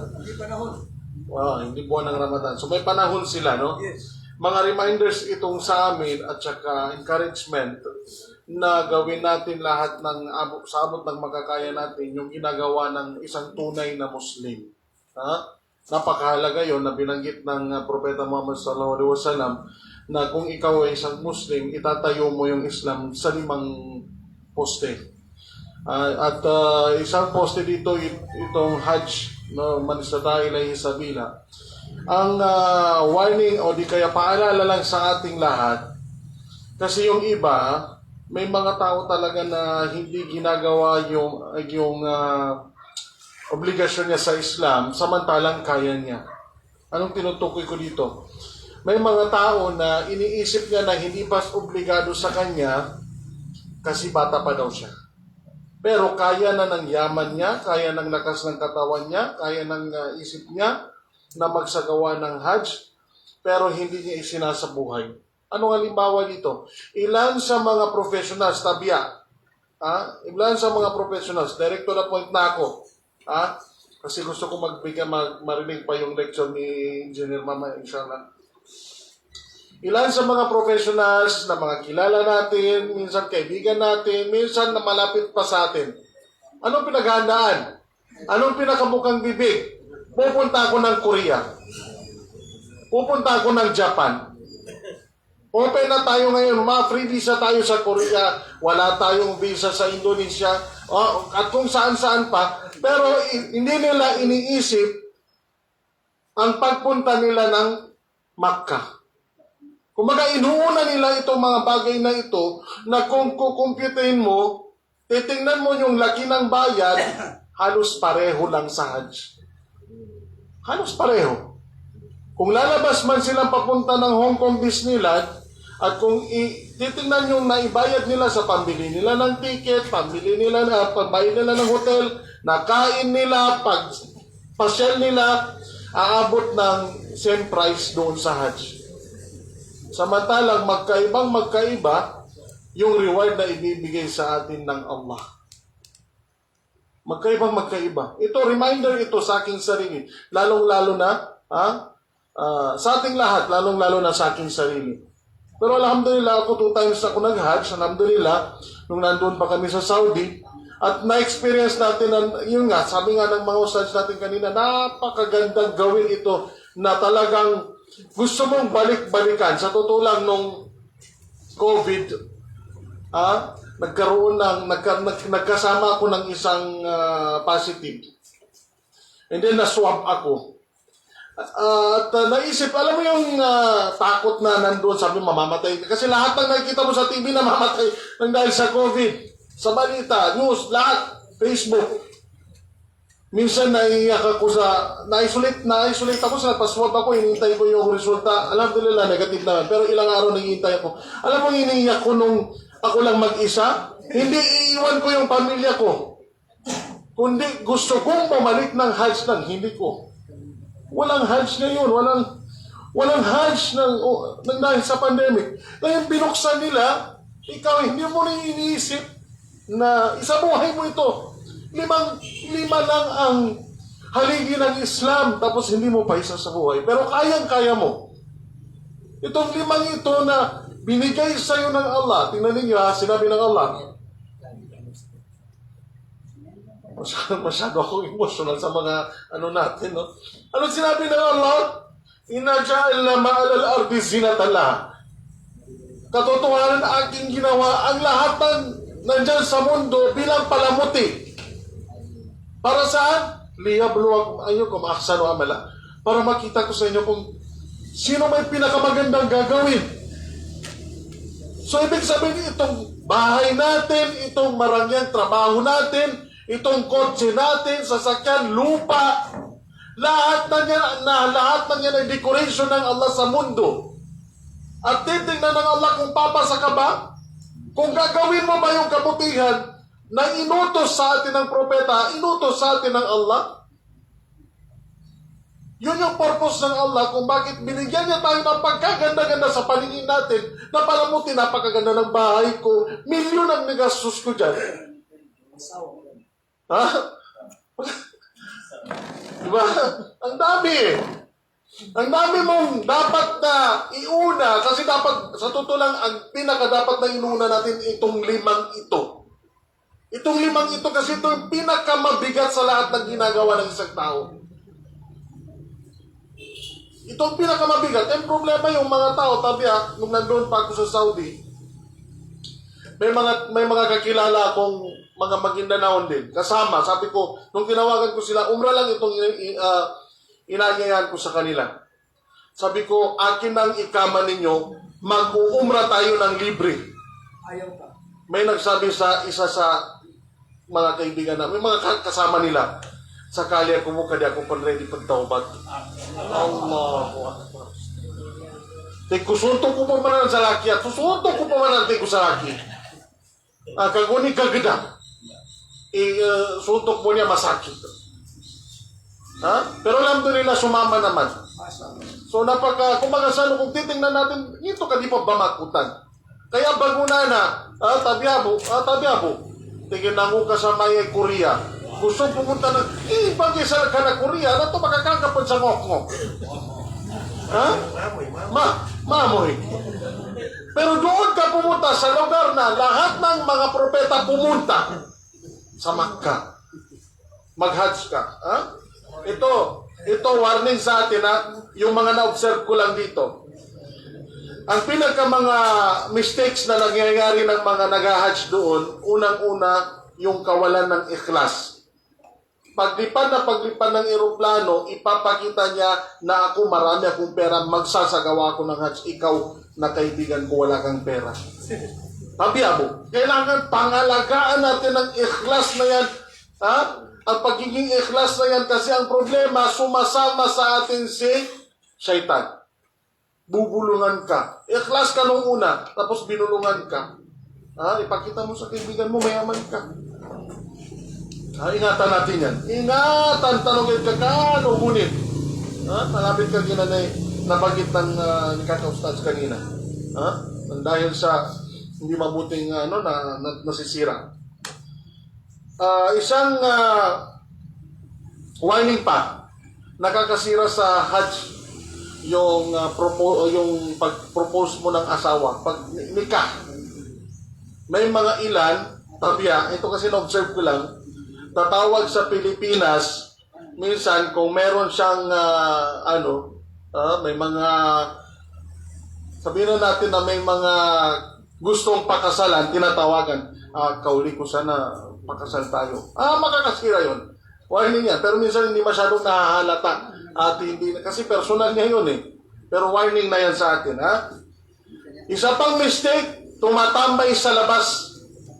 Hindi buwan ng Ramadan. So may panahon sila, no? Yes. Mga reminders itong sa amin at saka encouragement na gawin natin lahat ng sa abot ng makakaya natin yung ginagawa ng isang tunay na Muslim. Napakahalaga yon na binanggit ng Propeta Muhammad sallallahu alaihi wasallam na kung ikaw ay isang Muslim, itatayo mo yung Islam sa 5 poste. Isang poste dito itong Hajj, no, man istata ilayhi sabila. ang warning o di kaya paalala lang sa ating lahat, kasi yung iba, may mga tao talaga na hindi ginagawa yung obligasyon niya sa Islam, samantalang kaya niya. Anong tinutukoy ko dito? May mga tao na iniisip niya na hindi pa obligado sa kanya kasi bata pa daw siya. Pero kaya na ng yaman niya, kaya ng lakas ng katawan niya, kaya ng isip niya na magsagawa ng Hajj, pero hindi niya isinasabuhay. Anong halimbawa dito? Ilan sa mga professionals, ilan sa mga professionals, direct to the point na ako, kasi gusto ko marinig pa yung lecture ni Engineer Mama, inshallah. Ilan sa mga professionals na mga kilala natin, minsan kaibigan natin, minsan na malapit pa sa atin. Anong pinaghandaan? Anong pinakabukang bibig? Pupunta ako ng Korea. Pupunta ako ng Japan. Open na tayo ngayon. Free visa tayo sa Korea. Wala tayong visa sa Indonesia. At kung saan-saan pa. Pero hindi nila iniisip ang pagpunta nila ng Makkah. Kumbaga, inuuna nila itong mga bagay na ito na kung kukumputin mo, titingnan mo yung laki ng bayad, halos pareho lang sa Hajj. Halos pareho. Kung lalabas man silang papunta ng Hong Kong Disneyland, at kung titingnan yung naibayad nila sa pambili nila ng ticket, pambili nila pagbayad nila ng hotel, nakain nila, pasyal nila, aabot ng same price doon sa Hajj. Samantalang magkaiba yung reward na ibibigay sa atin ng Allah. Magkaiba. Ito, reminder ito sa aking sarili. Lalong-lalo na, sa ating lahat, lalong-lalo na sa aking sarili. Pero alhamdulillah, ako 2 times ako nag-Hajj. Alhamdulillah, nung nandun pa kami sa Saudi. At na-experience natin, yun nga, sabi nga ng mga ustads natin kanina, napakagandang gawin ito na talagang gusto mong balik-balikan. Sa totoo lang, nung COVID, nagkasama ako ng isang positive. And then na-swab ako. At naisip, alam mo yung takot na nandun, sabi mamamatay. Kasi lahat ng nakikita mo sa TV na mamamatay nang dahil sa COVID. Sa balita, news, lahat, Facebook. Minsan naiiyak ako na-isolate ako sa paswab ako, hinihintay ko yung resulta. Alhamdulillah, negative naman. Pero ilang araw nahihintay ako. Alam mo, iniiyak ko nung ako lang mag-isa. Hindi iiwan ko yung pamilya ko. Kundi gusto kong pumalik ng Hajj ng hindi ko. Walang Hajj ngayon. Walang Hajj ng dahil sa pandemic. Ngayon binuksan nila, ikaw hindi mo na iniisip na isabuhay mo ito. 5 lang ang haligi ng Islam, tapos hindi mo pa isa sa buhay. Pero kayang-kaya mo. Itong 5 ito na binigay sa iyo ng Allah. Tingnan ninyo sinabi ng Allah. Masyado ako emotional sa mga natin, no? Ano sinabi ng Allah? Inna ja'alna ma'alal ardi zinatan laha. Katotohanan aking ginawa ang lahat ng nandyan sa mundo bilang palamuti. Para saan? Liyabluwakum ayyukum ahsanu amala. Para makita ko sa inyo kung sino may pinakamagandang gagawin. So, ibig sabihin, itong bahay natin, itong marangyang trabaho natin, itong kotse natin, sasakyan, lupa, lahat na yan ay decoration ng Allah sa mundo. At titignan ng Allah kung papasa ka ba, kung gagawin mo ba yung kabutihan na inutos sa atin ng propeta, inutos sa atin ng Allah. Yun yung purpose ng Allah kung bakit binigyan niya tayo ng pagkaganda-ganda sa paningin natin na palamuti, napakaganda ng bahay ko, milyon ang nagastos ko dyan. Diba? Ang dami. Ang dami mong dapat na iuna kasi dapat, sa totoo lang, ang pinaka-dapat na iuna natin itong 5 ito. Itong 5 ito kasi ito yung pinakamabigat sa lahat ng ginagawa ng isang tao. Ito ang pinakamabigat. Ang problema yung mga tao, nung nandun pa ako sa Saudi, may mga kakilala akong mga Maguindanaon din. Kasama, sabi ko, nung tinawagan ko sila, umrah lang itong inaanyayahan ko sa kanila. Sabi ko, akin ang ikama ninyo, mag-uumra tayo ng libre. May nagsabi sa isa sa mga kaibigan na, may mga kasama nila, sakali ako mo, kadi ako pa ready pagtaubat. Allahu Akbar. Kusuntok ko pa man sa laki at susuntok ko pa man ko sa laki. Kaguni kagada. Suntok mo niya masakit. Pero alhamdulillah sumama naman. So kumbaga sa kung titingnan natin, ito ka di pa bamakutan. Kaya bago na, tabi abo. Tingin na mo ka sa may Korea. Gusto pumunta na, pag-isa ka na Korea, na ito makakagapon sa ngok-ngok. Mamoy. Pero doon ka pumunta sa lugar na lahat ng mga propeta pumunta sa Makkah. Mag-hajj ka. Ito warning sa atin yung mga na-observe ko lang dito. Ang pinaka mga mistakes na nangyayari ng mga nag-hajj doon, unang-una, yung kawalan ng ikhlas. Paglipad ng eroplano, ipapakita niya na ako marami akong pera, magsasagawa ako ng hajj. Ikaw na kaibigan ko, wala kang pera. Tabiabo, kailangan pangalagaan natin ang ikhlas na yan. Ang pagiging ikhlas na yan kasi ang problema, sumasama sa atin si syaitan. Bubulungan ka. Ikhlas ka nung una, tapos binulungan ka. Ipakita mo sa kaibigan mo, mayaman ka. Ingatan natin yan. Ingatan, tanongin ka kano, ngunit. Malapit ka ginanay, nabagit ng Kaka-Ustads kanina. Dahil sa hindi mabuting nasisira. Isang warning pa, nakakasira sa hajj yung pag-propose mo ng asawa, pag nikah. May mga ilan, ito kasi na-observe ko lang, tatawag sa Pilipinas, minsan kung meron siyang may mga, sabihin na natin na may mga gustong pakasalan, tinatawagan, kauli ko sana pakasal tayo. Makakasira yun. Warning yan. Pero minsan hindi masyadong nahahalata. Kasi personal niya yun Pero warning na yan sa atin. Isa pang mistake, tumatambay sa labas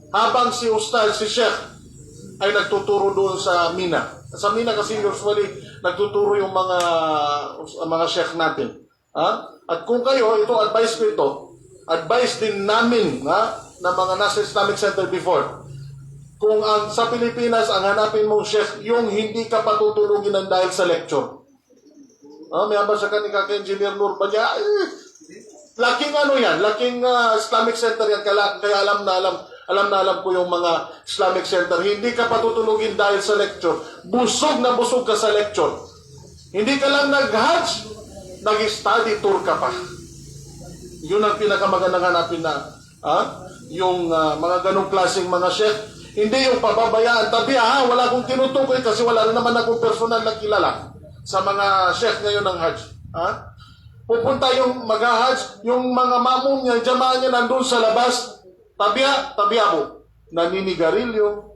habang si Ustaz, si Sheikh, ay nagtuturo doon sa Mina. Sa Mina kasi usually nagtuturo yung mga Sheikh natin. At kung kayo, advice ko ito, advice din namin na mga nasa Islamic Center before. Kung sa Pilipinas, ang hanapin mong Sheikh, yung hindi ka patutulungin ng dahil sa lecture. May abas sa kanina kay Engineer Nur pa niya, laking yan, laking Islamic Center yan, kaya alam na alam ko yung mga Islamic Center. Hindi ka patutulungin dahil sa lecture. Busog na busog ka sa lecture. Hindi ka lang nag-hajj, nag-study tour ka pa. Yun ang pinakamagandang hanapin na yung mga ganong klaseng mga Sheikh. Hindi yung pababayaan. Tabi wala akong tinutukoy kasi wala rin naman akong personal na kilala sa mga Sheikh ngayon ng hajj. Pupunta yung mag-hajj, yung mga mamong niya, jamaan niya nandun sa labas, tabiabo, naninigarilyo.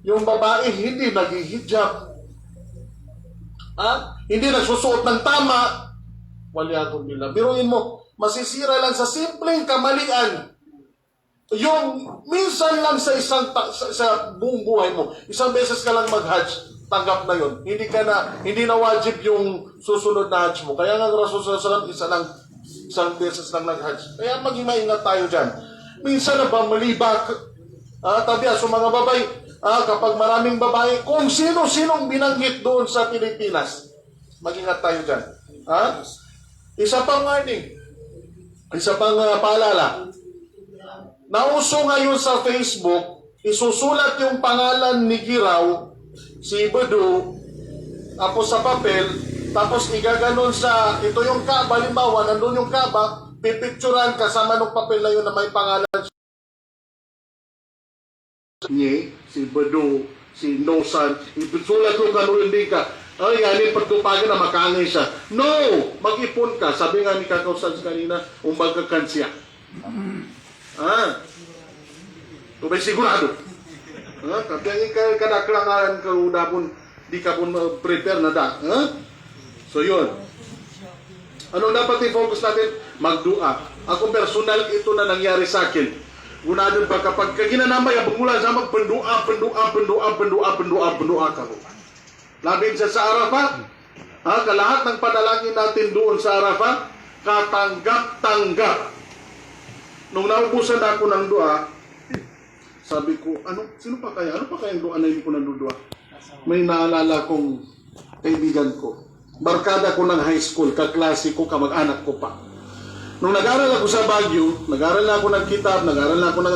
Yung babae, hindi nag-hijab. Hindi nagsusuot ng tama. Waliyadun billah. Biruin mo, masisira lang sa simpleng kamalian. Yung minsan lang sa sa buong buhay mo, isang beses ka lang mag-hajj, tanggap na yun. Hindi na wajib yung susunod na hajj mo. Kaya nga Rasul sallallahu alaihi wasallam isang beses lang nag-hajj. Kaya maging maingat tayo dyan. Minsan na ba malibak? Sa mga babae, kapag maraming babae, kung sino-sinong binanggit doon sa Pilipinas, mag-ingat tayo dyan. Isa pang warning, isa pang paalala. Nauso ngayon sa Facebook, isusulat yung pangalan ni Giraw, si Bedu, tapos sa papel, tapos igaganon sa, ito yung Kaaba, halimbawa, nandun yung Kaaba, pipicturan kasama ng papel na yun na may pangalan niya, si Bedu, si Nosan, ipisulat yung gano'n hindi ka, yan yung pagtupagan na makangay siya. No! Mag-ipon ka. Sabi nga ni Kaka-Ustads kanina, umagakan siya. Kung may sigurado. Kapag kadaklangan ka, di ka pun prepare na da. So yun. Anong dapat i-focus natin? Magdua. Ako personal, ito na nangyari sa akin. Gunadon pa kapag kaginanamay, abang sa magpendua ka mo. Labin siya sa Arafat, kalahat ng panalangin natin doon sa Arafat, katanggap-tanggap. Nung naubusan ako ng dua, sabi ko, sino pa kaya? Ano pa kayang dua na hindi ko nandudua? May naalala kong kaibigan ko. Barkada ko ng high school, kaklase ko, kamag-anak ko pa. Nung nag-aral ako sa Baguio, nag-aral na ako ng kitab, nag-aral na ako ng